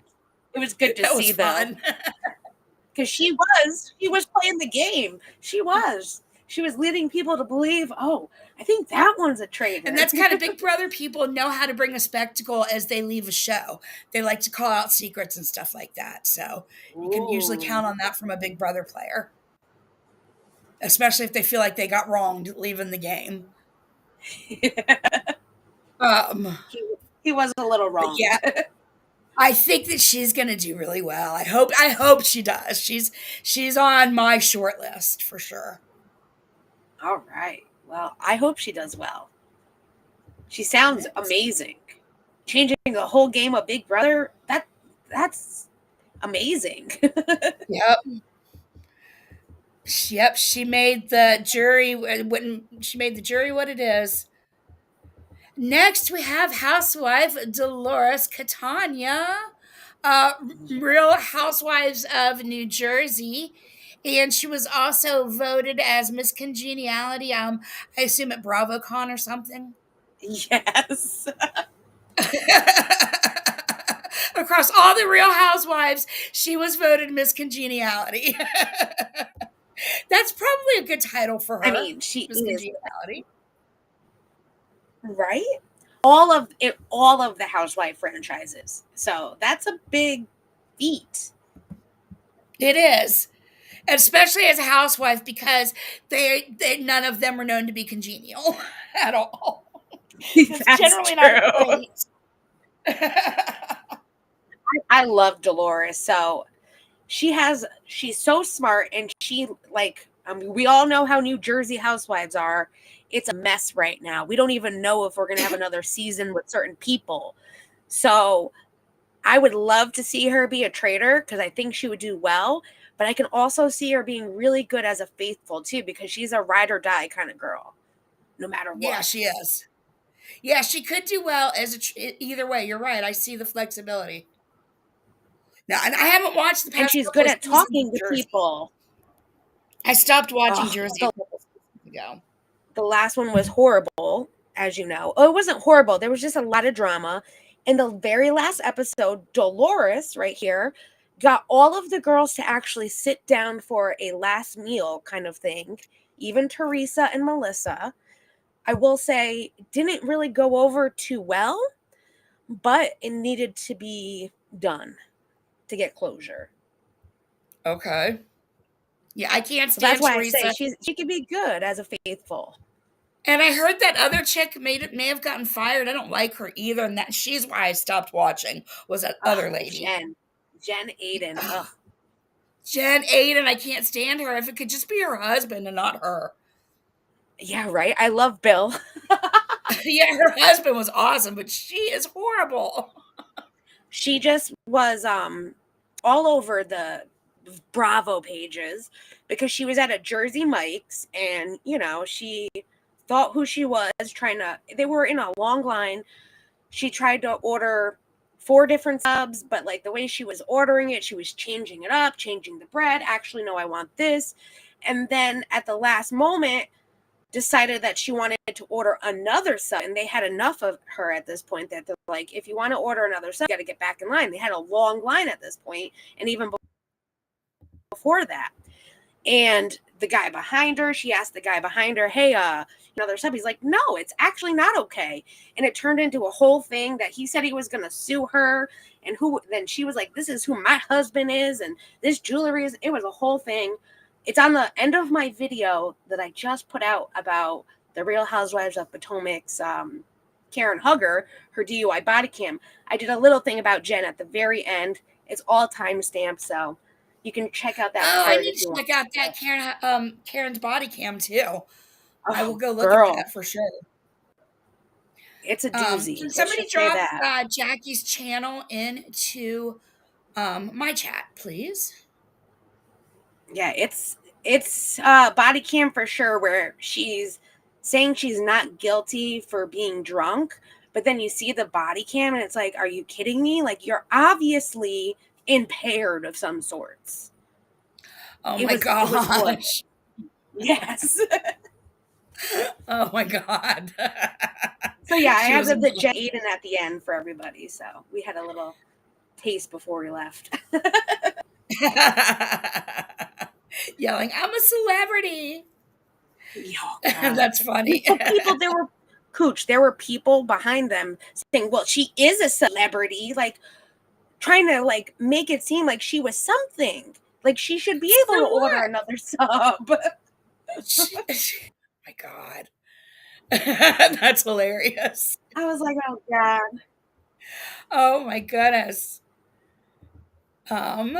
it was good to that was see though, fun. because she was playing the game. She was leading people to believe, oh, I think that one's a And traitor. that's kind of Big Brother people know how to bring a spectacle as they leave a show. They like to call out secrets and stuff like that. So you can usually count Ooh. on that from a Big Brother player, especially if they feel like they got wronged leaving the game. Um, he, he was a little but yeah, wronged. I think that she's gonna do really well. I hope she does. She's on my short list for sure. All right. Well, I hope she does well. She sounds Next. amazing. Changing the whole game of Big Brother, that's amazing. Yep. Yep. She made the jury when she made the jury what it is. Next, we have housewife Dolores Catania, Real Housewives of New Jersey. And she was also voted as Miss Congeniality, I assume at BravoCon or something. Yes. Across all the Real Housewives, she was voted Miss Congeniality. That's probably a good title for I her, mean, she Miss is, Congeniality. right? All of the Housewife franchises. So that's a big feat. It is, especially as a housewife, because they none of them are known to be congenial at all. It's That's generally not true. great. I love Dolores. So she's so smart, and she like we all know how New Jersey housewives are. It's a mess right now. We don't even know if we're going to have another season with certain people. So I would love to see her be a traitor because I think she would do well, but I can also see her being really good as a faithful too, because she's a ride or die kind of girl no matter Yeah, what. she is. Yeah, she could do well as either way. You're right. I see the flexibility. Now, and I haven't watched the And past she's couple good of at seasons of talking to Jersey. people. I stopped watching Oh, Jersey a the couple go. The last one was horrible, as you know. Oh, it wasn't horrible. There was just a lot of drama. In the very last episode, Dolores, right here, got all of the girls to actually sit down for a last meal kind of thing. Even Teresa and Melissa. I will say, didn't really go over too well, but it needed to be done to get closure. Okay. Yeah, I can't So that's stand why I say Teresa. she could be good as a faithful. And I heard that other chick may have gotten fired. I don't like her either, and that she's why I stopped watching. Was that Ugh, other lady? Jen Aiden. Ugh. Jen Aiden, I can't stand her. If it could just be her husband and not her. Yeah, right. I love Bill. Yeah, her husband was awesome, but she is horrible. She just was all over the Bravo pages because she was at a Jersey Mike's and she thought who she was they were in a long line. She tried to order four different subs, but like the way she was ordering it, she was changing it up, changing the bread. Actually, no, I want this. And then at the last moment decided that she wanted to order another sub, and they had enough of her at this point that they're like, if you want to order another sub, you got to get back in line. They had a long line at this point, and even before that. And the guy behind her, she asked the guy behind her, hey, another sub. He's like, no, it's actually not okay. And it turned into a whole thing that he said he was going to sue her. And then she was like, this is who my husband is. And this jewelry is, it was a whole thing. It's on the end of my video that I just put out about the Real Housewives of Potomac's Karen Hugger, her DUI body cam. I did a little thing about Jen at the very end. It's all timestamped, so you can check out that Oh, I part need if you to want. check out that Karen's body cam too. I will Oh, go look at girl, that for sure. it's a Can doozy. Let's somebody just say drop that. Jackie's channel into my chat, please? Yeah, it's body cam for sure where she's saying she's not guilty for being drunk, but then you see the body cam and it's like, are you kidding me? Like, you're obviously impaired of some sorts. Oh It my was horrible. gosh. Yes. Oh my god. So yeah, I She had was the Jen Aiden at the end for everybody. So we had a little taste before we left. yelling, I'm a celebrity. Oh God. That's funny. There were Cooch, there were people behind them saying, well, she is a celebrity, like trying to like make it seem like she was something. Like she should be able So to order what? another sub. My god. That's hilarious. I was like, oh God. Oh my goodness. Um,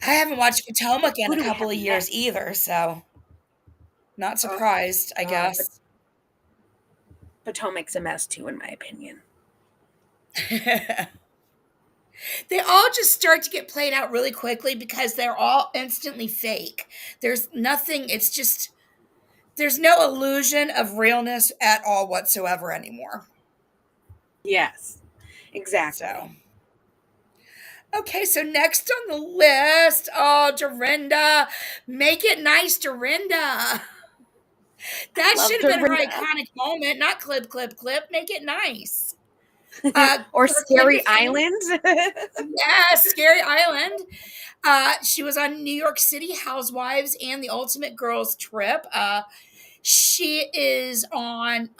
I haven't watched Potomac in Who a do we couple have of years next? either, so not Oh, surprised, I but guess. Potomac's a mess too, in my opinion. They all just start to get played out really quickly because they're all instantly fake. There's nothing, it's just, there's no illusion of realness at all whatsoever anymore. Yes, exactly. So, okay, so next on the list, oh, Dorinda. Make it nice, Dorinda. That Love should have been her Dorinda. iconic moment, not clip, clip, clip. Make it nice. Or For Clipper Scary fans, Island. yes, Scary Island. She was on New York City Housewives and The Ultimate Girls Trip. She is on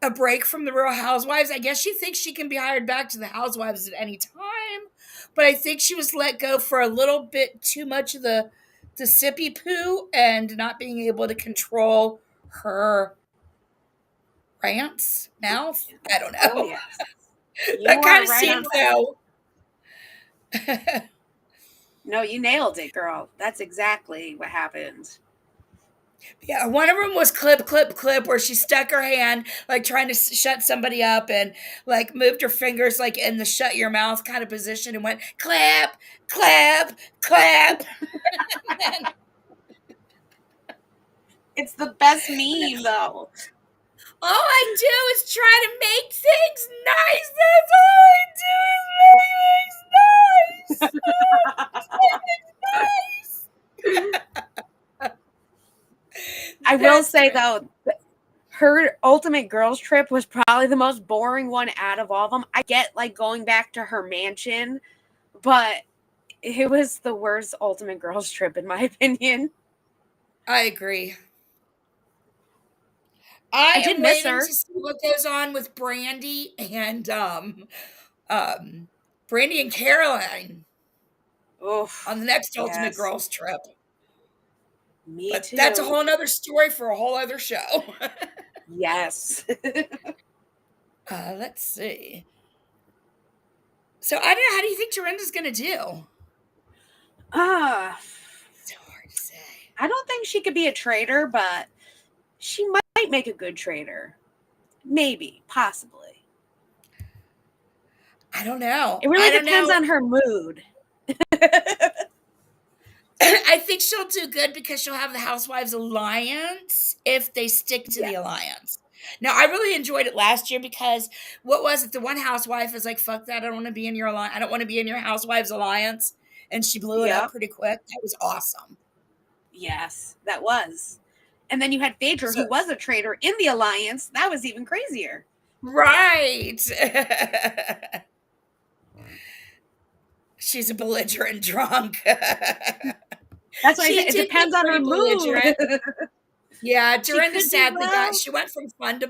a break from the Real Housewives. I guess she thinks she can be hired back to the Housewives at any time, but I think she was let go for a little bit too much of the sippy poo and not being able to control her rants mouth. I don't Oh know. yes, you That kind are of right on seemed that. though. No, you nailed it, girl. That's exactly what happened. Yeah, one of them was clip, clip, clip, where she stuck her hand like trying to shut somebody up and like moved her fingers like in the shut your mouth kind of position and went clap, clap, clap. And It's the best meme, though. all I do is try to make things nice. That's all I do is make things nice. Make things nice. I will That's say right. though, her ultimate girls trip was probably the most boring one out of all of them. I get like going back to her mansion, but it was the worst ultimate girls trip in my opinion. I agree. I I did am miss waiting her. to see what goes on with Brandy and um Brandy and Caroline on the Oof. next Ultimate Yes. Girls trip. Me But that's a too. whole nother story for a whole other show. Yes. Let's see. So I don't know. How do you think Dorinda's gonna do? Ah, So hard to say. I don't think she could be a traitor, but she might make a good traitor. Maybe, possibly. I don't know. It really I don't depends know. on her mood. I think she'll do good because she'll have the Housewives Alliance if they stick to the Yes. alliance. Now, I really enjoyed it last year because what was it? The one housewife is like, "Fuck that! I don't want to be in your alliance. I don't want to be in your Housewives Alliance," and she blew it up Yep. pretty quick. That was awesome. Yes, that was. And then you had Phaedra, So, who was a traitor in the alliance. That was even crazier. right. She's a belligerent drunk. That's why I said She it did get depends on her pretty mood. belligerent. Yeah, She Dorinda could do sadly got well. she went from fun to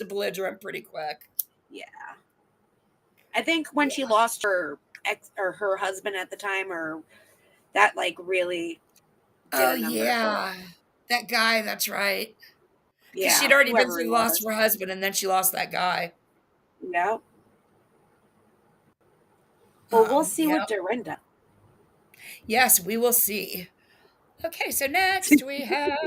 belligerent pretty quick. Yeah. I think when she Yeah. lost her ex or her husband at the time, or that like really did Oh, a number for her. yeah. That guy, that's right. Because 'Cause she'd Yeah, already been whoever through he the loss of was. her husband, and then she lost that guy. Yep. Well, we'll see with Yep. Dorinda. Yes, we will see. Okay, so next we have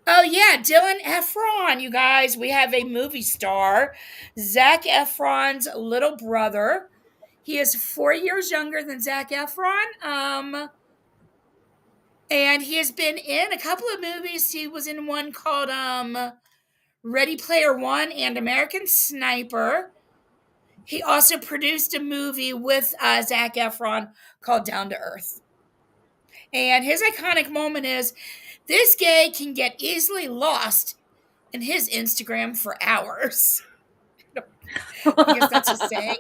oh, yeah, Dylan Efron, you guys. We have a movie star, Zac Efron's little brother. He is 4 years younger than Zac Efron, and he has been in a couple of movies. He was in one called, Ready Player One and American Sniper. He also produced a movie with Zac Efron called Down to Earth. And his iconic moment is this gay can get easily lost in his Instagram for hours. I guess that's just saying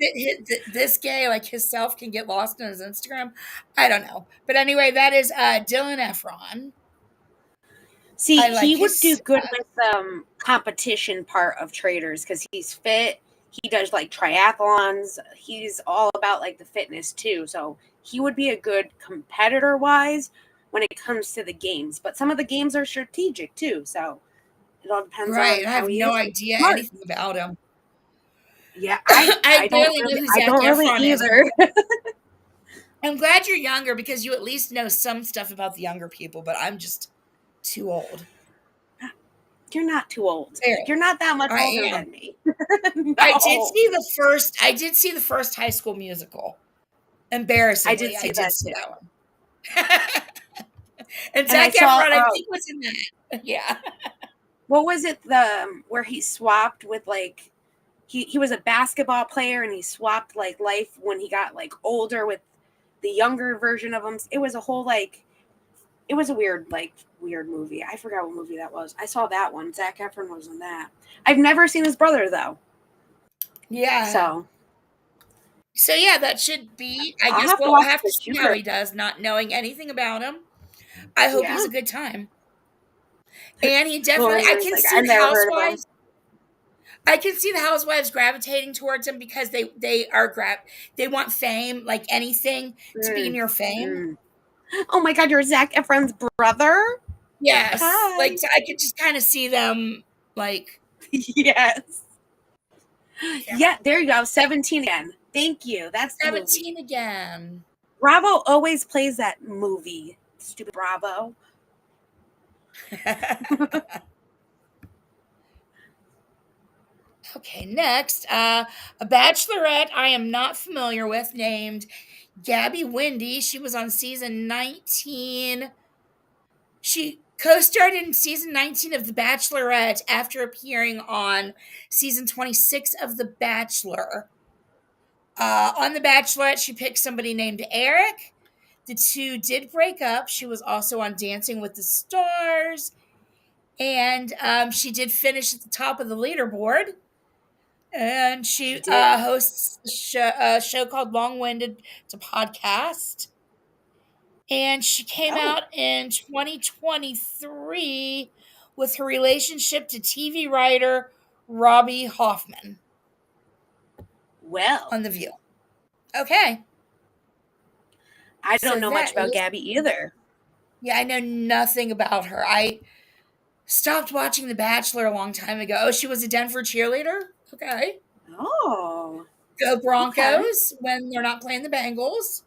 that this gay, like himself, can get lost in his Instagram. I don't know. But anyway, that is Dylan Efron. See, I he like would do his. good with competition part of Traders because he's fit. He does like triathlons. He's all about like the fitness too. So he would be a good competitor wise when it comes to the games. But some of the games are strategic too. So it all depends Right. on I how have he no is. He's idea smart. anything about him. Yeah, I barely know who I Zac don't really Efron is. either. I'm glad you're younger because you at least know some stuff about the younger people, but I'm just too old. You're not too old. You're Barely. not that much I older am. than me. I No. did see the first High School Musical. I did Embarrassingly, I see did that see too. that one. And And I Zac saw Efron, I think, was in that. Yeah. what was it the where he swapped with like he was a basketball player and he swapped like life when he got like older with the younger version of him. It was a whole like it was a weird movie. I forgot what movie that was. I saw that one. Zac Efron was in that. I've never seen his brother though. Yeah. So So yeah, that should be. I I'll guess have to we'll watch have to the see how shooter. he does, not knowing anything about him. I hope he has Yeah. a good time. And he Well, definitely. I everybody's can like, see I've the never heard of him. housewives. I can see the housewives gravitating towards him because they want fame, like anything to be in Mm, your fame. mm. Oh my god, you're Zac Efron's brother? Yes, like Hi. so I could just kind of see them, like Yes. yeah, Yeah, there you go. 17 again. Thank you. That's the movie. 17 again. Bravo always plays that movie. Stupid Bravo. Okay, next, a bachelorette I am not familiar with named Gabby Windy. She was on season 19. She co-starred in season 19 of The Bachelorette after appearing on season 26 of The Bachelor. On The Bachelorette, she picked somebody named Eric. The two did break up. She was also on Dancing with the Stars and she did finish at the top of the leaderboard. And She she did. hosts a show called Long Winded to Podcast. And she came Oh, out in 2023 with her relationship to TV writer Robbie Hoffman well, on The View. Okay, I don't so know that much about is, Gabby either. yeah, I know nothing about her. I stopped watching The Bachelor a long time ago. Oh, she was a Denver cheerleader? Okay. Oh, Go okay. Broncos when they're not playing the Bengals.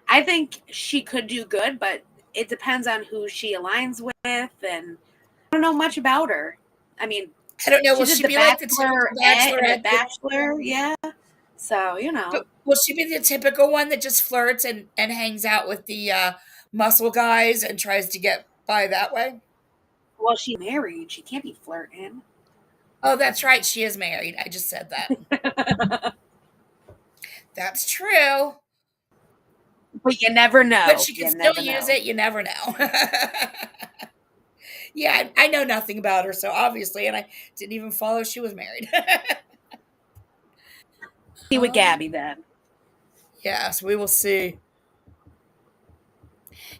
I think she could do good, but it depends on who she aligns with, and I don't know much about her. I mean, I don't know. she Will did she The be like the typical Bachelorette and The bachelorette? Bachelor, yeah. So But will she be the typical one that just flirts and hangs out with the muscle guys and tries to get by that way? well, she's married. She can't be flirting. Oh, that's right. She is married. I just said that. That's true. But you never But know. she can You still never use know. it. You never know. Yeah, I know nothing about her, so obviously, and I didn't even follow she was married. See with um, Gabby then. yes, we will see.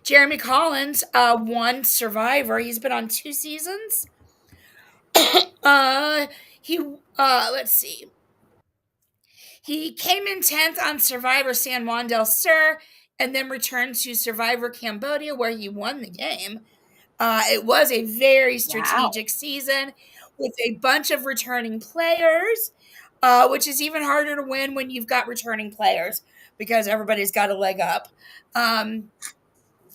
Jeremy Collins won Survivor. He's been on 2 seasons. uh, he let's see. He came in 10th on Survivor San Juan del Sur and then returned to Survivor Cambodia, where he won the game. It was a very Wow. strategic season with a bunch of returning players, which is even harder to win when you've got returning players because everybody's got a leg up. Um,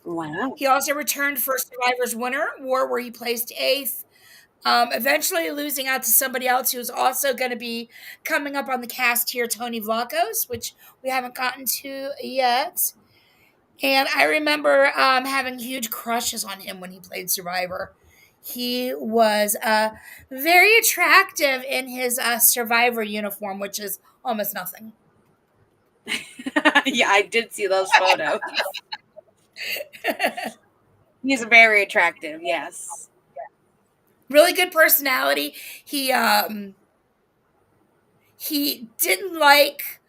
Wow. he also returned for Survivor's Winter War, where he placed eighth. Eventually losing out to somebody else who's also going to be coming up on the cast here, Tony Vlachos, which we haven't gotten to yet. And I remember having huge crushes on him when he played Survivor. He was very attractive in his Survivor uniform, which is almost nothing. Yeah, I did see those photos. He's very attractive, yes. Really good personality. He didn't like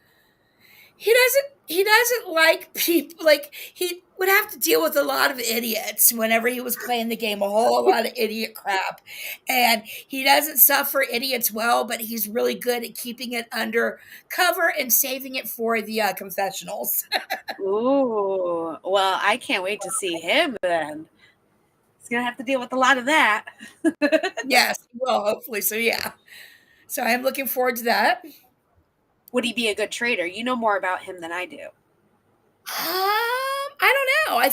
he doesn't like people, like he would have to deal with a lot of idiots whenever he was playing the game, a whole lot of idiot crap. And he doesn't suffer idiots well, but he's really good at keeping it under cover and saving it for the confessionals. Ooh. Well, I can't wait to see him then. He's gonna have to deal with a lot of that. Yes, well, hopefully. So yeah. So I'm looking forward to that. Would he be a good trader? You know more about him than I do. I don't know. I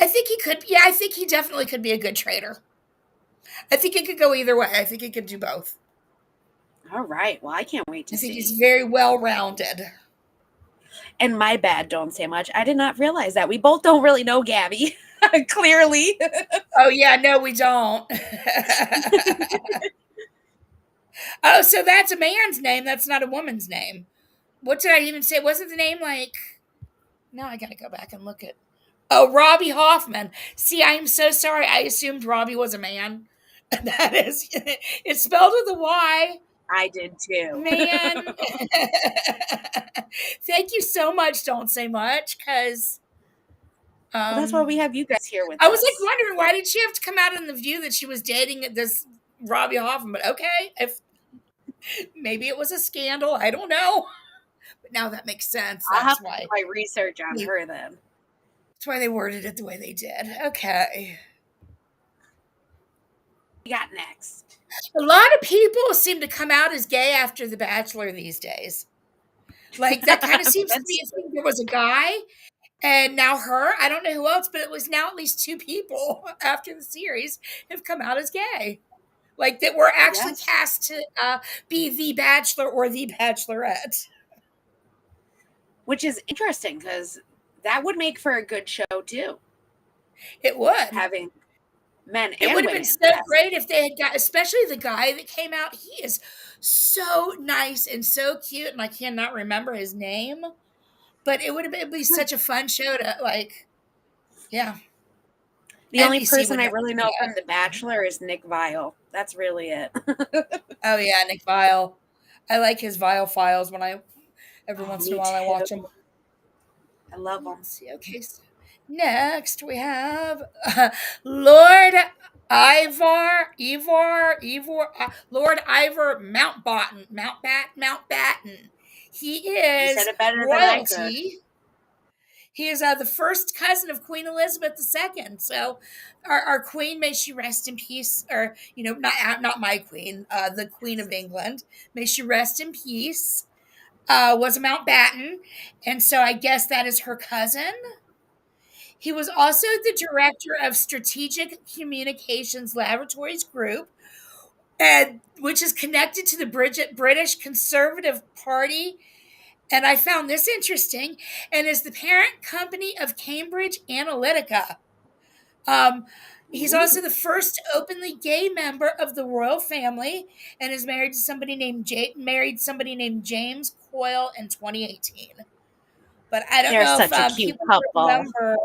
think he could, yeah, I think he definitely could be a good trader. I think it could go either way. I think he could do both. All right. Well, I can't wait I to think he's see. very well rounded. And my bad, don't say much. I did not realize that. We both don't really know Gabby, clearly. Oh yeah, no, we don't. Oh, so that's a man's name. That's not a woman's name. What did I even say? Wasn't the name like? Now I gotta go back and look at. Oh, Robbie Hoffman. See, I am so sorry. I assumed Robbie was a man. That is, it's spelled with a Y. I did too. Man. Thank you so much. Don't say much, because Well, that's why we um, have you guys here with I was like us. wondering why did she have to come out in the View that she was dating this Robbie Hoffman? But okay, if maybe it was a scandal, I don't know. But now that makes sense. I'll have That's to do why my research on they, her then. that's why they worded it the way they did. Okay. What we got next? A lot of people seem to come out as gay after The Bachelor these days. Like that kind of seems to be That's a thing. There was a guy and now her. I don't know who else, but it was now at least two people after the series have come out as gay. Like that were actually yes, cast to be the Bachelor or the Bachelorette. which is interesting because that would make for a good show too, It would. having men It and would have been women so cast. great if they had got, especially the guy that came out. He is so nice and so cute, and I cannot remember his name. but it'd be such a fun show to like. Yeah, The only NBC person would I know. really know Yeah. from The Bachelor is Nick Vile. That's really it. Oh yeah, Nick Vile. I like his Vile files when I every Oh, once in a me while I too. watch them. I love Let's them. see. Okay, so next we have Lord Lord Ivor Mountbatten. He You said is it better than I could. royalty. He is the first cousin of Queen Elizabeth II. So, our queen, may she rest in peace, or not my queen, the Queen of England, may she rest in peace. Was a Mountbatten, and so I guess that is her cousin. He was also the director of Strategic Communications Laboratories Group, and which is connected to the British Conservative Party. And I found this interesting, and is the parent company of Cambridge Analytica. Um, he's also Ooh. the first openly gay member of the royal family, and is married somebody named James Coyle in 2018. But I don't They're know if such a cute people couple. remember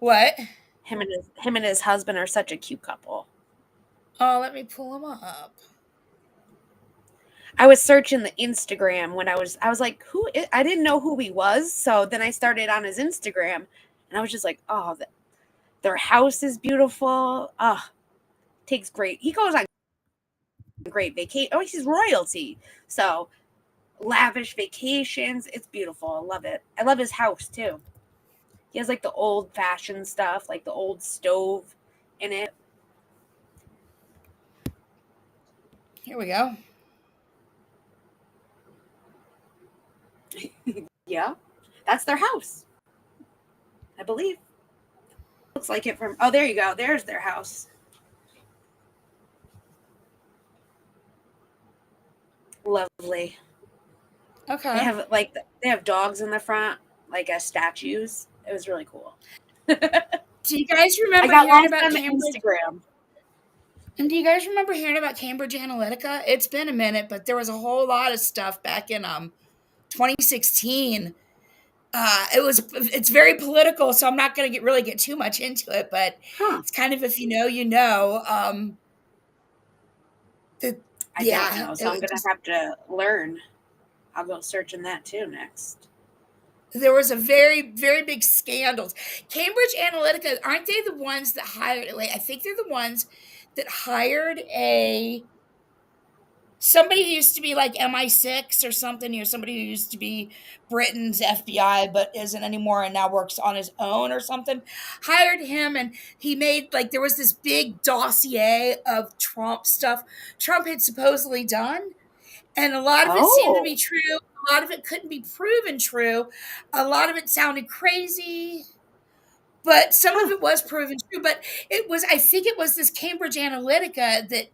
what. Him and his husband are such a cute couple. Oh, let me pull him up. I was searching the Instagram when I was like, I didn't know who he was. So then I started on his Instagram and I was just like, oh, their house is beautiful. Takes great. He goes on great vacation. Oh, he's royalty. So lavish vacations. It's beautiful. I love it. I love his house too. He has like the old fashioned stuff, like the old stove in it. Here we go. Yeah. That's their house, I believe. Looks like it from, oh, there you go. There's their house. Lovely. Okay. They have dogs in the front, like as statues. It was really cool. Do you guys I remember got hearing lost about on the Cambridge? Instagram. And do you guys remember hearing about Cambridge Analytica? It's been a minute, but there was a whole lot of stuff back in 2016. It's very political, so I'm not going to get too much into it, but Huh. it's kind of, if you know, you know. The I don't Yeah, know, it so I'm was gonna just, have to learn. I'll go searching that too next. there was a very big scandals. Cambridge Analytica, aren't they the ones that hired? Like, I think they're the ones that hired a somebody who used to be like MI6 or something, somebody who used to be Britain's FBI but isn't anymore and now works on his own or something, hired him, and he made, like, there was this big dossier of Trump stuff Trump had supposedly done, and a lot of it seemed to be Oh, true, a lot of it couldn't be proven true, a lot of it sounded crazy, but some of huh. it was proven true. But I think it was this Cambridge Analytica that,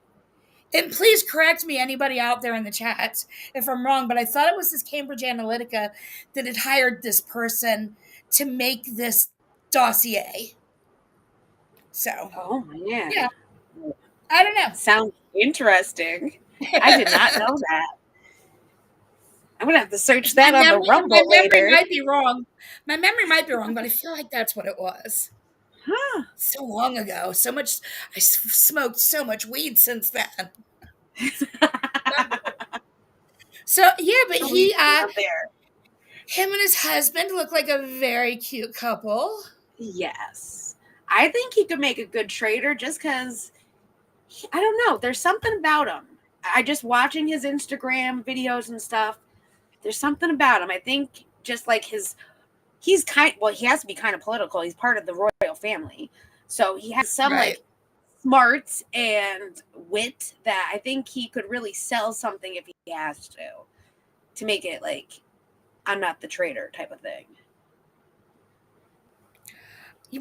and please correct me, anybody out there in the chats, if I'm wrong, but I thought it was this Cambridge Analytica that had hired this person to make this dossier. So, Oh yeah, man. I don't know. Sounds interesting. I did not know that. I'm gonna have to search that on the My Rumble memory later. might be wrong. My memory might be wrong, but I feel like that's what it was. Huh. So long ago, smoked so much weed since then. So yeah, but So easy out there. him and his husband look like a very cute couple. Yes. I think he could make a good trader just because I don't know. There's something about him. I just watching his Instagram videos and stuff. There's something about him. I think just like he has to be kind of political. He's part of the royal family. So he has some Right. like smarts and wit that I think he could really sell something if he has to make it like I'm not the traitor type of thing.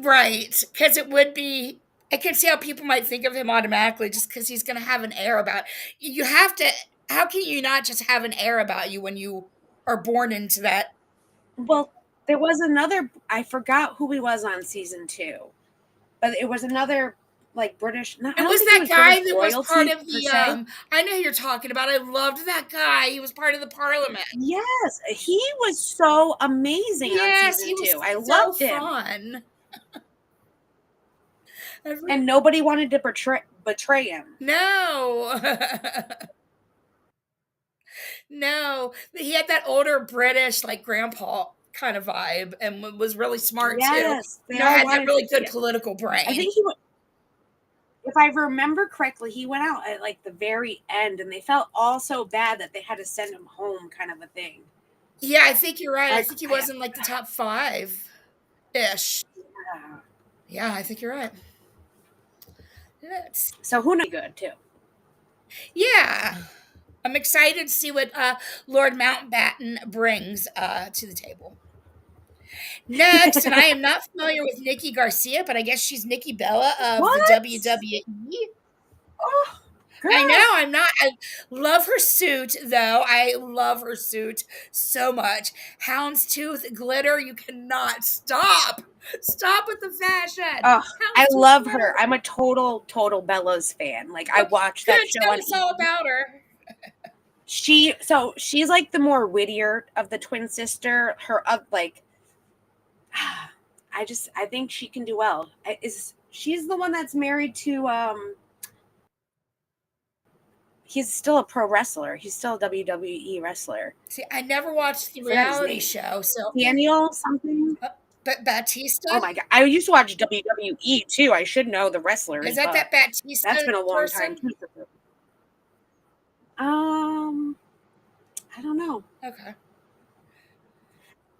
Right, because it would be. I can see how people might think of him automatically just because he's going to have an air about. You have to. How can you not just have an air about you when you are born into that? Well, there was another I forgot who he was on season 2. But it was another like British. No, I And don't was think he that was guy British that was part royalty of per the, se. I know who you're talking about. I loved that guy. He was part of the parliament. Yes, he was so amazing on Yes, he season was 2. I so loved him. fun. And nobody wanted to betray him. No. No. He had that older British, like, grandpa kind of vibe and was really smart too. Yes, they You know, all had that wanted to. really good Yeah, political I brain. think he. If I remember correctly, he went out at like the very end, and they felt all so bad that they had to send him home, kind of a thing. Yeah, I think you're right. I Like, think he was in, like, the top 5-ish. yeah. Yeah, I think you're right. Let's So who knows? Good too. Yeah. I'm excited to see what Lord Mountbatten brings to the table. Next, and I am not familiar with Nikki Garcia, but I guess she's Nikki Bella of the What? WWE. Oh, I know, girl. I'm not. I love her suit, though. I love her suit so much. Houndstooth glitter, you cannot stop. Stop with the fashion. Oh, I Houndstooth love her. glitter. I'm a total Bella's fan. Like, I Oh, watched that good. show Tell on us all E. about her. She's like the more wittier of the twin sister. Her like, I think she can do well. She's the one that's married to he's still a pro wrestler. He's still a WWE wrestler. See, I never watched the I forgot his reality name. show, so Daniel something. but Batista? Oh my god. I used to watch WWE too. I should know the Is wrestlers, that but that Batista that's been a long time person? too. Um I don't know. Okay.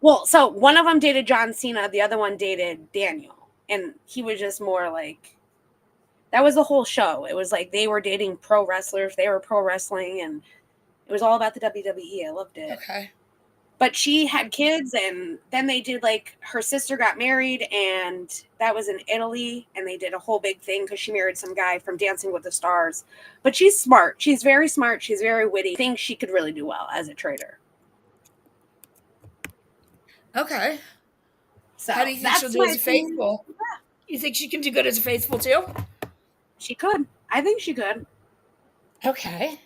Well, so one of them dated John Cena, the other one dated Daniel. And he was just more like that was the whole show. It was like they were dating pro wrestlers, they were pro wrestling, and it was all about the WWE. I loved it. Okay. But she had kids, and then they did like her sister got married, and that was in Italy, and they did a whole big thing because she married some guy from Dancing with the Stars. But she's smart. She's very smart. She's very witty. I think she could really do well as a traitor. Okay. So How do you think she'll that's do my as a opinion. faithful? You think she can do good as a faithful too? She could. I think she could. Okay.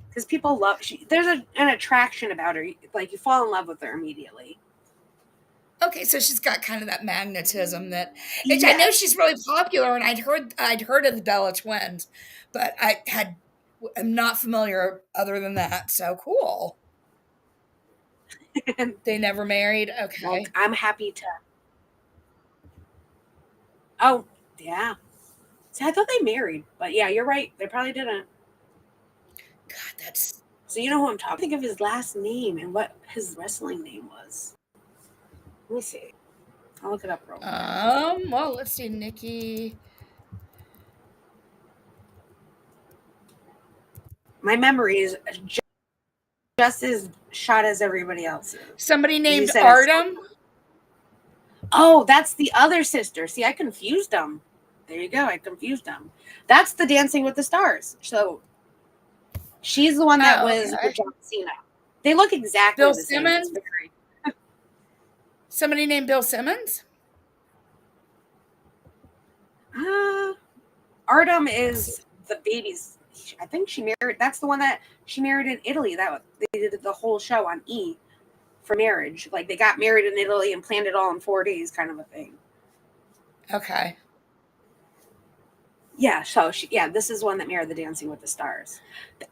Because people love there's an attraction about her. Like you fall in love with her immediately. Okay, so she's got kind of that magnetism that I know Yes. she's really popular, and I'd heard of the Bella twins, but I'm not familiar other than that. So cool. They never married. Well, Okay. I'm happy to. Oh, yeah. See, I thought they married, but yeah, you're right. They probably didn't. God, that's So you know who I'm talking. Think of his last name and what his wrestling name was. Let me see. I'll look it up real quick. well, let's see, Nikki. My memory is just as shot as everybody else's. Somebody You named said it's. Artem. Oh, that's the other sister. See, I confused them. There you go. I confused them. That's the Dancing with the Stars. So she's the one that Oh, was okay. with John Cena. They look exactly Bill the same. It's Simmons. very. Somebody named Bill Simmons. Artem is the baby's. I think she married. That's the one that she married in Italy. That they did the whole show on E for marriage. Like they got married in Italy and planned it all in 4 days, kind of a thing. Okay. Yeah. So this is one that married the Dancing with the Stars.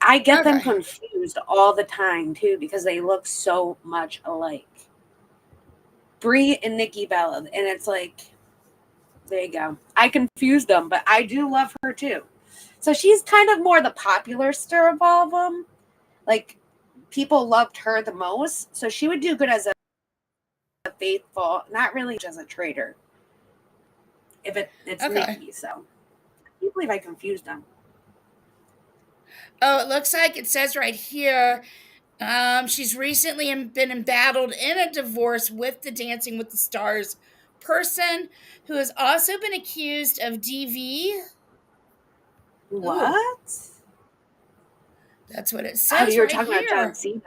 I get them Okay. confused all the time too because they look so much alike. Brie and Nikki Bella, and it's like, there you go. I confused them, but I do love her too. So she's kind of more the popular star of all of them. Like people loved her the most, so she would do good as a faithful, not really as a traitor. If it's Okay. Nikki, so I can't believe I confused them. Oh, it looks like it says right here. She's recently been embattled in a divorce with the Dancing with the Stars person who has also been accused of DV. Ooh, What? that's what it Oh, says you were right talking about John here. Cena.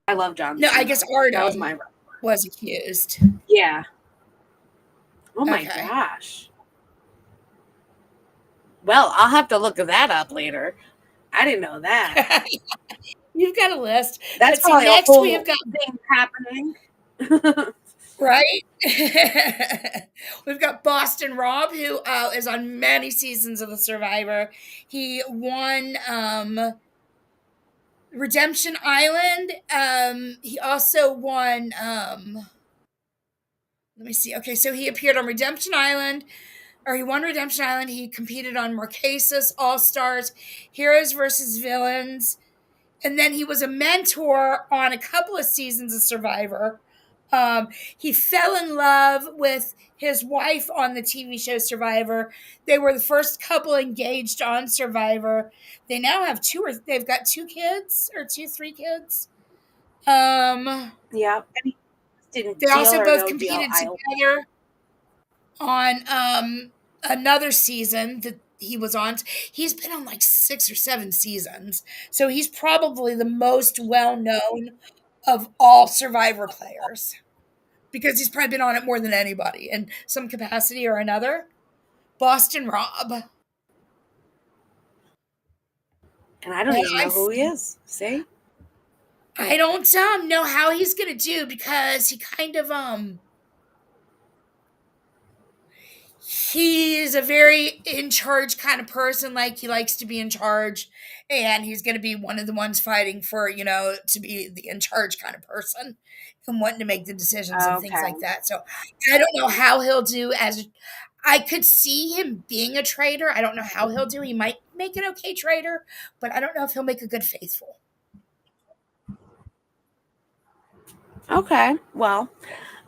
I love John No, I Cena. guess That was Artem my was accused. yeah. Oh my Okay. gosh. Well, I'll have to look that up later. I didn't know that. You've got a list. That's Let's see. probably a Next, we have whole got thing happening. right. We've got Boston Rob, who is on many seasons of The Survivor. He won Redemption Island. He also won. Let me see. Okay, so he appeared on Redemption Island, or he won Redemption Island. He competed on Marquesas All Stars, Heroes versus Villains, and then he was a mentor on a couple of seasons of Survivor. He fell in love with his wife on the TV show Survivor. They were the first couple engaged on Survivor. They now have they've got two kids or three kids. Yeah. And he didn't They deal also or both no deal competed island. together on another season that he was on. He's been on like 6 or 7 seasons. So he's probably the most well known of all Survivor players because he's probably been on it more than anybody in some capacity or another. Boston Rob. And I don't And even know who he is. See? I don't know how he's gonna do because he kind of he's a very in charge kind of person. Like he likes to be in charge, and he's going to be one of the ones fighting for to be the in charge kind of person and wanting to make the decisions and things Okay. like that. So I don't know how he'll do. I could see him being a traitor. I don't know how he'll do. He might make an okay traitor, but I don't know if he'll make a good faithful. Okay. Well,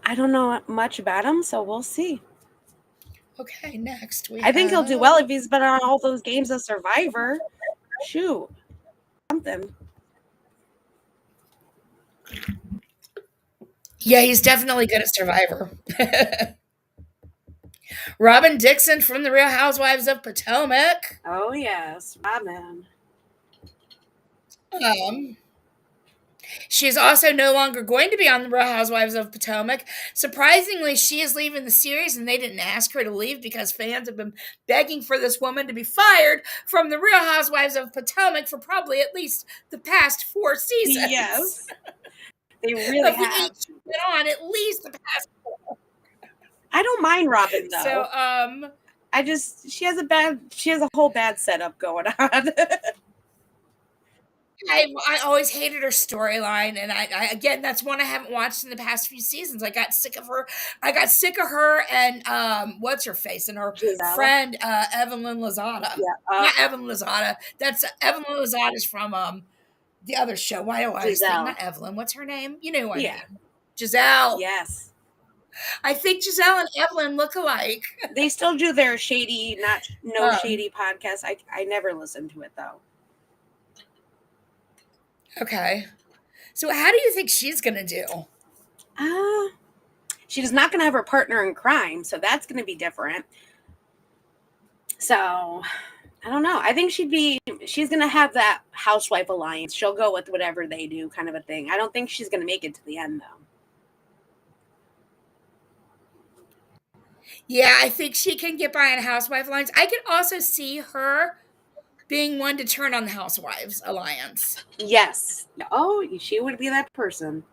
I don't know much about him, so we'll see. Okay, next we I think he'll have do well if he's been on all those games of Survivor. Shoot. Something. Yeah, he's definitely good at Survivor. Robin Dixon from the Real Housewives of Potomac. Oh, yes. Robin. Um, she's also no longer going to be on the Real Housewives of Potomac. Surprisingly, she is leaving the series, and they didn't ask her to leave because fans have been begging for this woman to be fired from the Real Housewives of Potomac for probably at least the past 4 seasons. Yes. They really Of the 8 have. she's been on, at least the past. I don't mind Robin though. So, she has a whole bad setup going on. I always hated her storyline, and I again that's one I haven't watched in the past few seasons. I got sick of her. I got sick of her and what's her face and her Giselle. friend Evelyn Lozada. Yeah. Not Evelyn Lozada. That's Evelyn Lozada's from the other show. Why do I always think Giselle. not Evelyn? What's her name? You know who I Yeah. mean. Giselle. Yes. I think Giselle and Evelyn look alike. They still do their shady, shady podcast. I never listened to it though. Okay. So how do you think she's gonna do? She's not going to have her partner in crime, so that's going to be different. So I don't know. I think she's going to have that housewife alliance. She'll go with whatever they do, kind of a thing. I don't think she's going to make it to the end though. Yeah, I think she can get by on housewife alliance. I could also see her being one to turn on the Housewives alliance. Yes. Oh, she would be that person.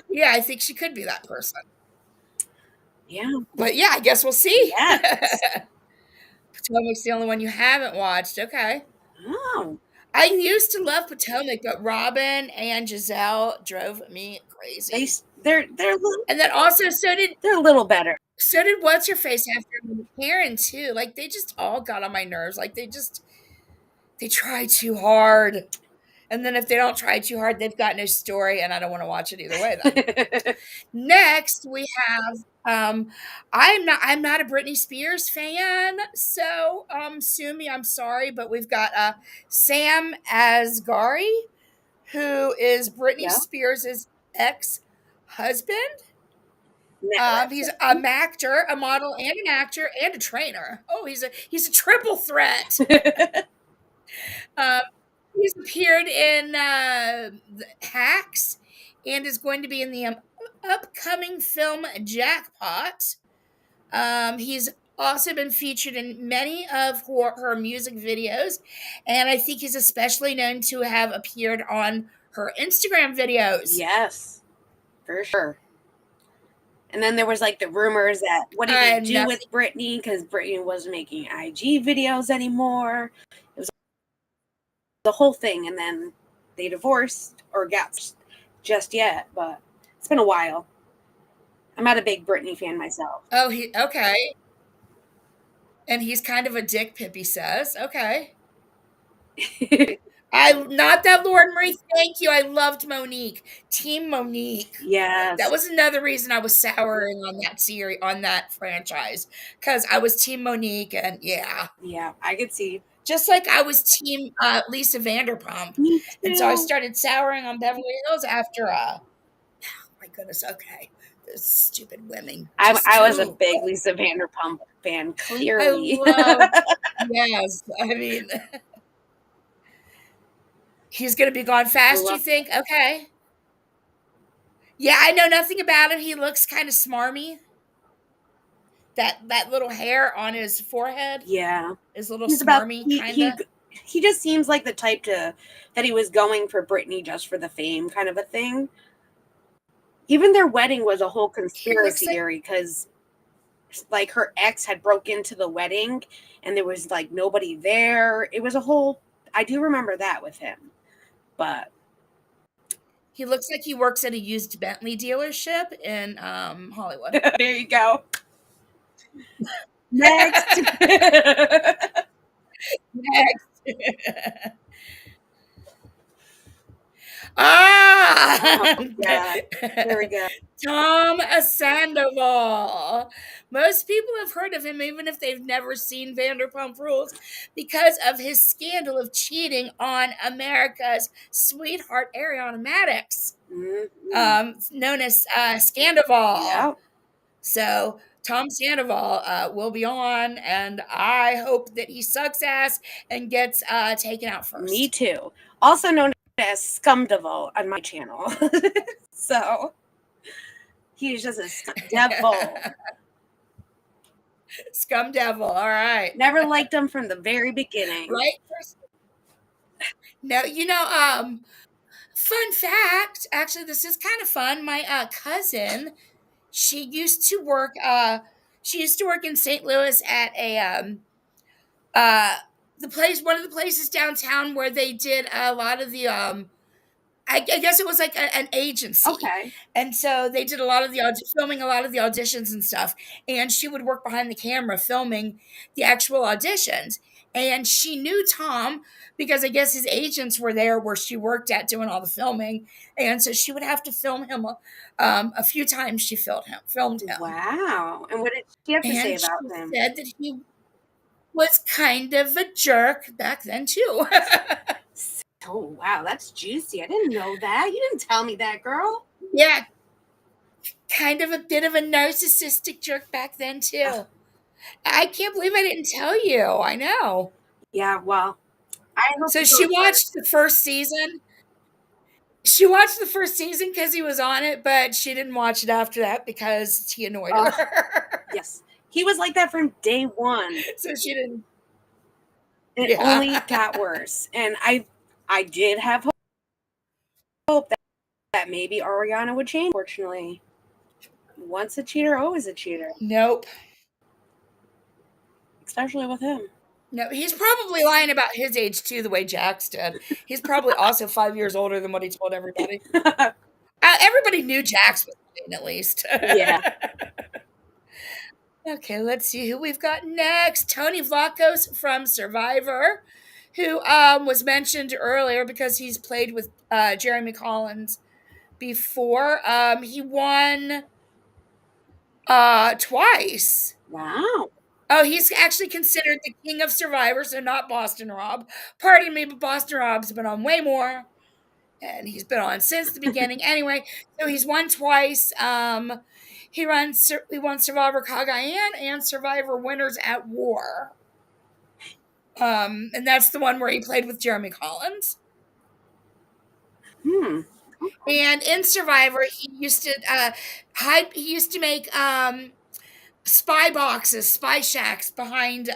Yeah, I think she could be that person. Yeah. But yeah, I guess we'll see. Yes. Potomac's the only one you haven't watched. Okay. Oh. I used to love Potomac, but Robin and Giselle drove me crazy. They're and then also they're a little better. So did what's her face after Karen too. Like they just all got on my nerves. Like they try too hard. And then if they don't try too hard, they've got no story, and I don't want to watch it either way then. Next, we have I'm not a Britney Spears fan, so sue me, I'm sorry, but we've got Sam Asghari, who is Britney Spears' ex-husband. He's a actor, a model, and an actor, and a trainer. Oh, he's a triple threat. He's appeared in Hacks and is going to be in the upcoming film Jackpot. He's also been featured in many of her music videos, and I think he's especially known to have appeared on her Instagram videos. Yes, for sure. And then there was like the rumors that what did he do Nothing. with Britney because Britney wasn't making IG videos anymore. It was the whole thing, and then they divorced or got just yet, but it's been a while. I'm not a big Britney fan myself. Oh, he okay. And he's kind of a dick, Pippi says. Okay. I not that Lord Marie. Thank you. I loved Monique. Team Monique. That Yes. was another reason I was souring on that series, on that franchise, because I was Team Monique, and yeah, Yeah, I could see. just like I was Team Lisa Vanderpump, Me and so I too. started souring on Beverly Hills after. My goodness. Okay, those stupid women. I Just was a big Lisa Vanderpump fan, I clearly. love. Yes, I mean he's gonna be gone fast. You Love- think? Okay. Yeah, I know nothing about him. He looks kind of smarmy. That little hair on his forehead yeah. is a little He's about smarmy, kind of. he just seems like the type to that he was going for Britney just for the fame kind of a thing. Even their wedding was a whole He looks conspiracy like theory because like her ex had broke into the wedding and there was like nobody there. It was a whole I do remember that with him. But he works at a used Bentley dealership in Hollywood. there you go. Next. Next. Ah, Oh god. There we go. Tom Sandoval. Most people have heard of him, even if they've never seen Vanderpump Rules, because of his scandal of cheating on America's sweetheart Ariana Madix, Mm-hmm. known as Scandoval. Yeah. So Tom Sandoval will be on, and I hope that he sucks ass and gets taken out Me first. too. Also known as Scumdevil on my channel. So he's just a devil. Scum devil. All right. Never liked him from the very beginning. Right? No, fun fact, actually this is kind of fun. My cousin, she used to work in St. Louis at a uh the place one of the places downtown where they did a lot of the I guess it was like an agency. Okay. And so they did filming a lot of the auditions and stuff. And she would work behind the camera filming the actual auditions. And she knew Tom because I guess his agents were there where she worked at doing all the filming. And so she would have to film him a few times. She filmed him. Wow. And what did she have to say And about she him? said that he was kind of a jerk back then too. Oh, wow. That's juicy. I didn't know that. You didn't tell me that, girl. Yeah, kind of a bit of a narcissistic jerk back then too. I can't believe I didn't tell you. I know. Yeah, well, I hope So he goes first. She watched the first season because he was on it, but she didn't watch it after that because he annoyed Oh, her. yes. He was like that from day one. So she didn't. It only Yeah. got worse. And I did have hope that maybe Ariana would change. Fortunately, once a cheater, always a cheater, Nope. especially with him. No, he's probably lying about his age too, the way Jax did. He's probably also 5 years older than what he told everybody. Everybody knew Jax was lying, at least. Yeah. Okay, let's see who we've got next. Tony Vlachos from Survivor, who was mentioned earlier because he's played with Jeremy Collins before. He won twice. Wow. Oh, he's actually considered the king of Survivor, so not Boston Rob. Pardon me, but Boston Rob's been on way more, and he's been on since the beginning. Anyway, so he's won twice. He won Survivor Cagayan and Survivor Winners at War. And that's the one where he played with Jeremy Collins. Hmm. And in Survivor, he used to make spy boxes, spy shacks behind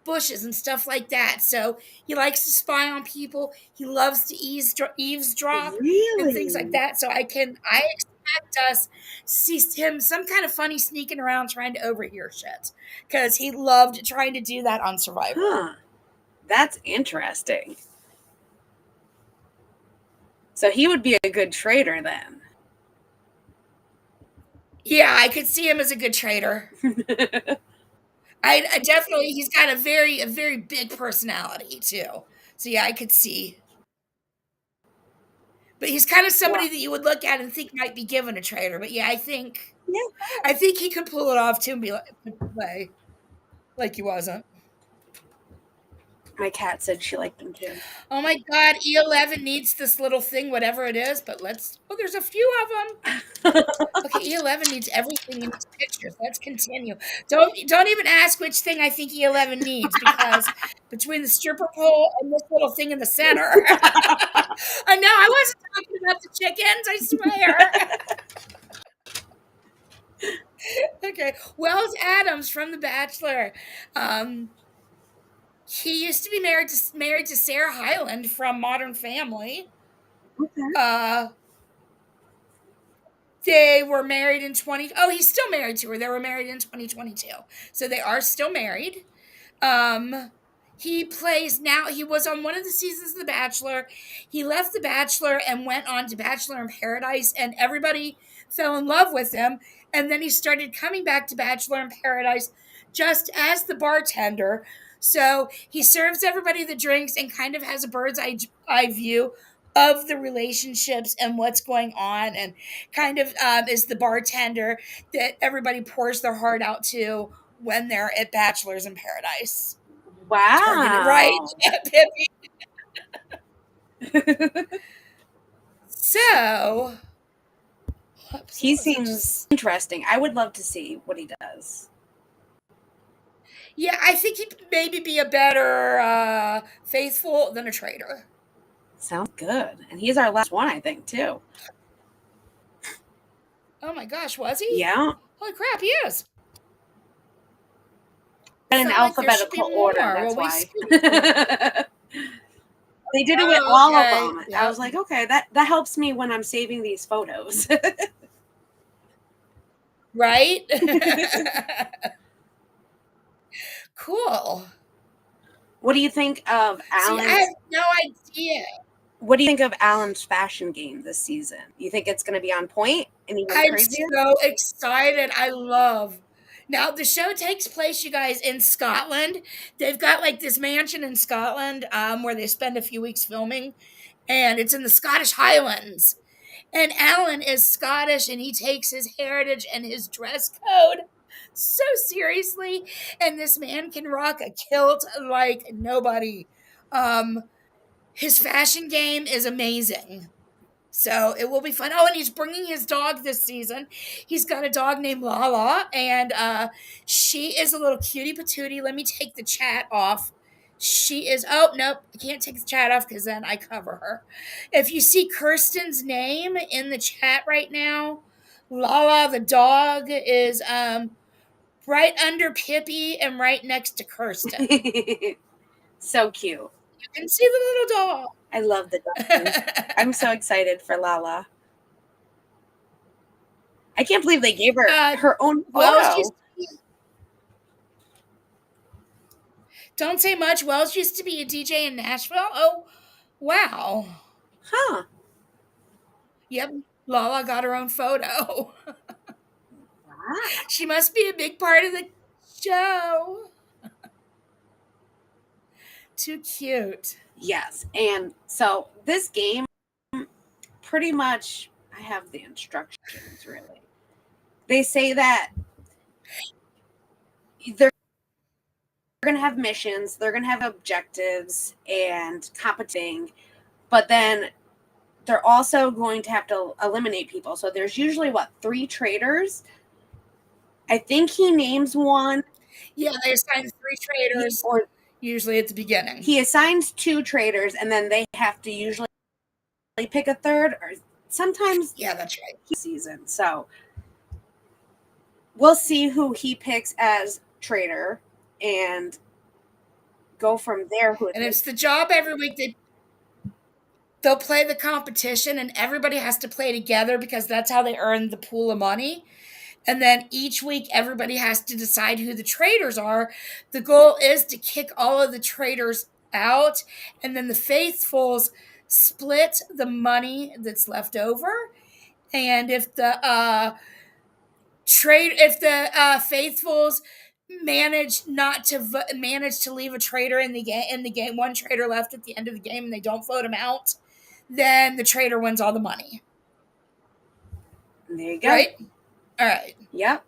bushes and stuff like that. So he likes to spy on people. He loves to eavesdrop and things like Really? that. So I expect us to see him some kind of funny sneaking around trying to overhear shit because he loved trying to do that on Survivor. Huh. That's interesting. So he would be a good traitor then. Yeah, I could see him as a good traitor. I definitely he's got a very big personality too. So yeah, I could see. But he's kind of Wow. somebody that you would look at and think might be given a traitor. But yeah, Yeah. I think he could pull it off too and be like play like he wasn't. My cat said she liked him too. Oh my god, E11 needs this little thing, whatever it is, but there's a few of them. Okay, E11 needs everything in its pictures. Let's continue. Don't even ask which thing I think E11 needs because between the stripper pole and this little thing in the center. I know I wasn't talking about the chickens, I swear. Okay. Wells Adams from The Bachelor. He used to be married to Sarah Hyland from Modern Family. Okay. Uh they were married in 20 Oh, he's still married to her. They were married in 2022. So they are still married. Um, he plays now. He was on one of the seasons of The Bachelor. He left The Bachelor and went on to Bachelor in Paradise, and everybody fell in love with him. And then he started coming back to Bachelor in Paradise just as the bartender. So he serves everybody the drinks and kind of has a eye view of the relationships and what's going on, and kind of is the bartender that everybody pours their heart out to when they're at Bachelors in Paradise. Targeted right, Wow. Pippi. So, whoops, He what was I seems just? interesting. I would love to see what he does. Yeah, I think he'd maybe be a better faithful than a traitor. Sounds good. And he's our last one, I think, too. Oh my gosh, was he? Yeah. Holy crap, he is. In an Felt like there should be alphabetical order, more. that's Well, we why. scooped. They did it with Oh, all of okay. them. I Yep. was like, okay, that helps me when I'm saving these photos. Right? Cool. What do you think of See, I have Alan's no idea. what do you think of Alan's fashion game this season? You think it's gonna be on point and even I'm crazier? so excited. I love. Now the show takes place, you guys, in Scotland. They've got like this mansion in Scotland, where they spend a few weeks filming, and it's in the Scottish Highlands. And Alan is Scottish, and he takes his heritage and his dress code so seriously. And this man can rock a kilt like nobody. Um, his fashion game is amazing. So it will be fun. Oh, and he's bringing his dog this season. He's got a dog named Lala, and she is a little cutie patootie. Let me take the chat off. She is. Oh nope, I can't take the chat off because then I cover her. If you see Kirsten's name in the chat right now, Lala the dog is right under Pippi and right next to Kirsten. So cute. You can see the little I love the dog. I'm dog. so excited for Lala. I can't believe they gave her uh, her own Wells used photo. to be Don't say much. Wells used to be a DJ in Nashville. Oh, wow. Huh. Yep. Lala got her own photo. Wow. She must be a big part of the show. Too cute. Yes. And so this game pretty much I have the instructions really. They say that they're going to have missions, they're going to have objectives and competing, but then they're also going to have to eliminate people. So there's usually 3 traitors. I think he names one. Yeah, they assign 3 traitors Or usually at the beginning. he assigns 2 traitors, and then they have to usually pick a third, or sometimes Yeah, that's right. season. So we'll see who he picks as traitor and go from there. And it's the job every week. They'll play the competition, and everybody has to play together because that's how they earn the pool of money. And then each week, everybody has to decide who the traitors are. The goal is to kick all of the traitors out, and then the faithfuls split the money that's left over. And if the faithfuls manage to leave a traitor in the game, one traitor left at the end of the game, and they don't vote him out, then the traitor wins all the money. There you go. Right? All right. Yep.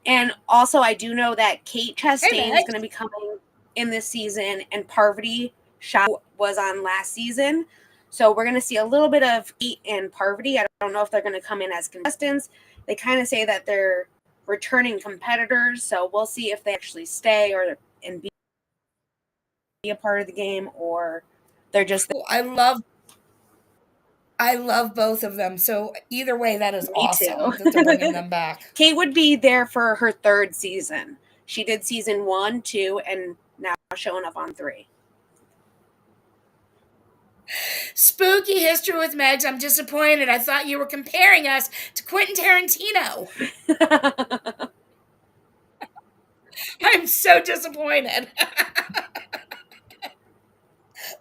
And also, I do know that Kate Chastain is Hey, going to be coming in this season, and Parvati Shah was on last season. So we're going to see a little bit of Kate and Parvati. I don't know if they're going to come in as contestants. They kind of say that they're returning competitors. So we'll see if they actually stay and be a part of the game, or they're just cool. I love both of them. So either way, that is me awesome too. that they're bringing them back. Kate would be there for her third season. She did season 1, 2, and now showing up on 3. Spooky History with Megs. I'm disappointed. I thought you were comparing us to Quentin Tarantino. I'm so disappointed.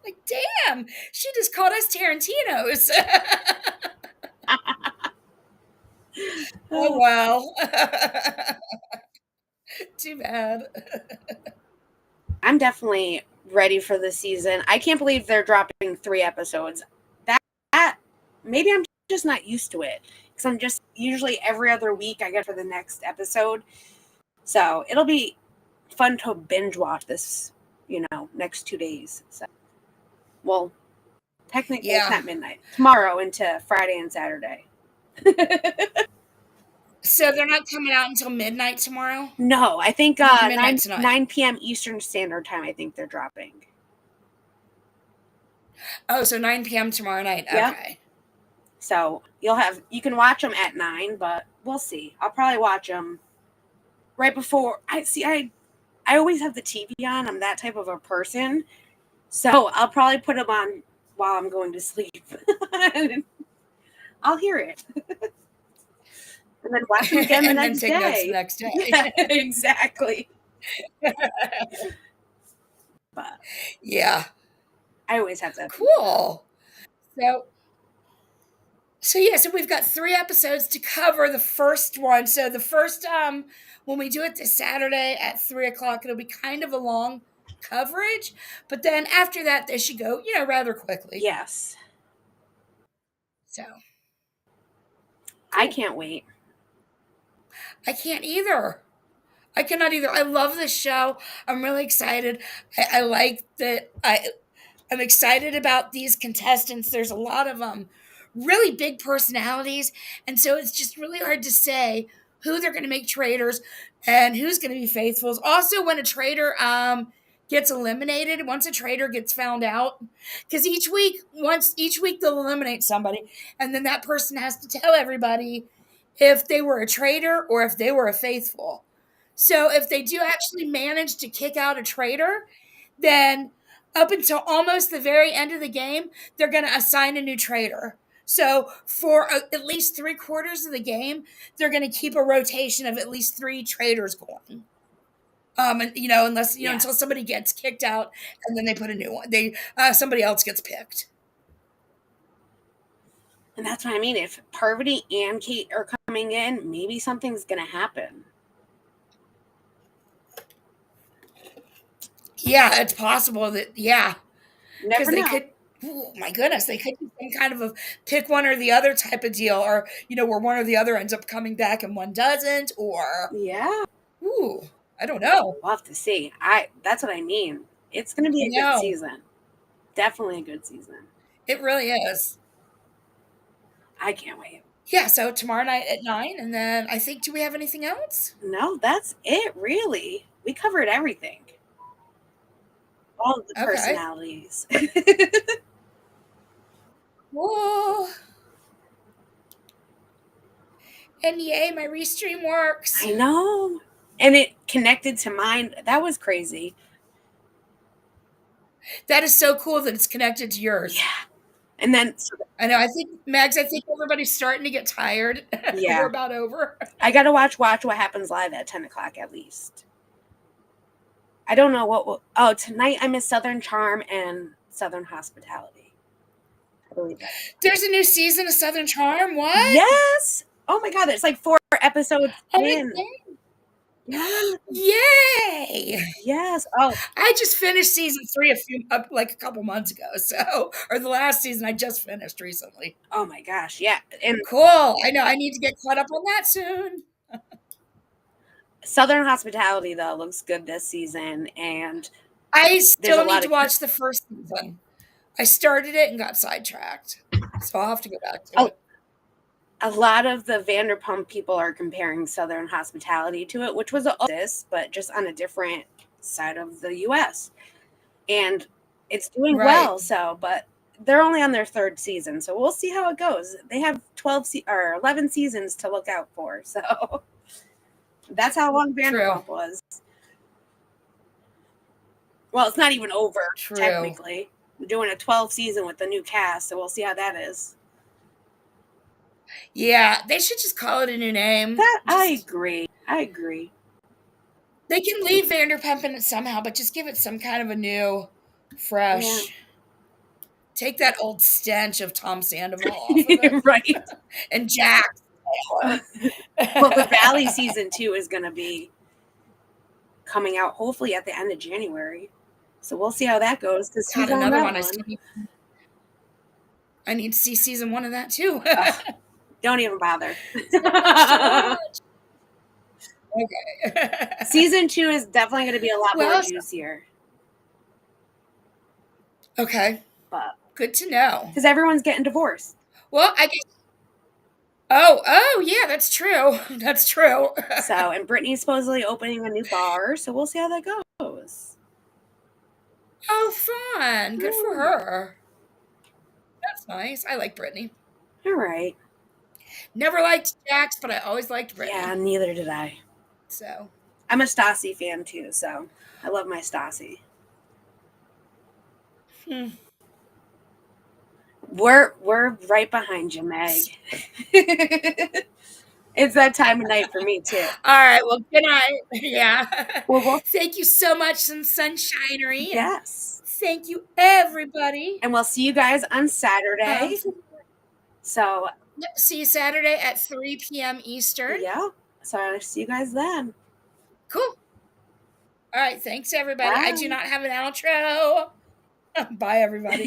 Like, damn, she just called us Tarantinos. Oh, well. Too bad. I'm definitely ready for the season. I can't believe they're dropping 3 episodes. That maybe I'm just not used to it, because I'm just usually every other week I get for the next episode. So it'll be fun to binge watch this, next 2 days. So, well, technically it's not midnight. Tomorrow into Friday and Saturday. So they're not coming out until midnight tomorrow? No, I think midnight 9 p.m. Eastern Standard Time, I think they're dropping. Oh, so 9 p.m. tomorrow night. Yep. Okay. So you can watch them at 9, but we'll see. I'll probably watch them right before. I always have the TV on. I'm that type of a person. So I'll probably put them on while I'm going to sleep. I'll hear it. And then watch them again the next day. Notes the next day. Yeah, exactly. But yeah. I always have that. Cool. So we've got 3 episodes to cover. The first one. So the first when we do it this Saturday at 3:00, it'll be kind of a long coverage. But then after that, they should go, rather quickly. Yes. So cool. I can't wait. I can't either. I cannot either. I love this show. I'm really excited. I like that. I'm excited about these contestants. There's a lot of really big personalities, and so it's just really hard to say who they're going to make traitors and who's going to be faithfuls. Also, when a traitor gets eliminated, once a traitor gets found out, because each week they'll eliminate somebody, and then that person has to tell everybody if they were a traitor or if they were a faithful. So if they do actually manage to kick out a traitor, then up until almost the very end of the game, they're going to assign a new traitor. So for at least 3/4 of the game, they're going to keep a rotation of at least 3 traitors going. And unless until somebody gets kicked out, and then they put a new one. Somebody else gets picked. And that's what I mean. If Parvati and Kate are coming in, maybe something's going to happen. Yeah, it's possible that, Never know. They could, oh my goodness, they could do some kind of a pick one or the other type of deal, or, where one or the other ends up coming back and one doesn't, or. Yeah. Ooh, I don't know. We'll have to see. That's what I mean. It's going to be a good season. Definitely a good season. It really is. I can't wait. Yeah, so tomorrow night at 9, and then I think, do we have anything else? No, that's it, really. We covered everything. All of the personalities. Well, And yay, my restream works. I know. And it connected to mine. That was crazy. That is so cool that it's connected to yours. Yeah. And then, I know. I think, Mags, I think everybody's starting to get tired. We're yeah, about over. I got to watch What Happens Live at 10 o'clock at least. I don't know what will. Oh, tonight I miss Southern Charm and Southern Hospitality. I believe that. There's a new season of Southern Charm. What? Yes. Oh my God. There's like 4 episodes Oh, in. Yeah. yay! Yes. Oh, I just finished season 3 like a couple months ago. So, or the last season I just finished recently. oh my gosh. Yeah. And Cool. I know. I need to get caught up on that soon. Southern Hospitality, though, looks good this season. And I there's a still need lot to of. watch the first season. I started it and got sidetracked. So I'll have to go back to Oh, it. a lot of the Vanderpump people are comparing Southern Hospitality to it, which was this, but just on a different side of the U.S. And it's doing Right. well. So, but they're only on their 3rd season, so we'll see how it goes. They have or 11 seasons to look out for. So that's how long True. Vanderpump was. Well, it's not even over True. technically. We're doing a 12 season with the new cast, so we'll see how that is. Yeah, they should just call it a new name. I agree. They can leave Vanderpump in it somehow, but just give it some kind of a new, fresh. Yeah. Take that old stench of Tom Sandoval off of it. Right. And Jack. Well, the Valley season 2 is going to be coming out hopefully at the end of January. So we'll see how that goes. Because Got another one. I need to see season 1 of that too. Don't even bother. Okay. Season 2 is definitely going to be a lot more juicier. Okay. But good to know. Because everyone's getting divorced. Well, I guess. Oh, yeah, that's true. That's true. So, and Brittany's supposedly opening a new bar, so we'll see how that goes. Oh, fun. Good for her. That's nice. I like Brittany. All right. Never liked Jax, but I always liked Brittany. Yeah, neither did I. So. I'm a Stassi fan too, so I love my Stassi. We're right behind you, Meg. It's that time of night for me too. All right. Well, good night. Yeah. Well, thank you so much, Sunshinery. Yes. Thank you, everybody. And we'll see you guys on Saturday. So. Yep, see you Saturday at 3 p.m. Eastern. Yeah. So I'll see you guys then. Cool. All right. Thanks, everybody. Bye. I do not have an outro. Bye, everybody.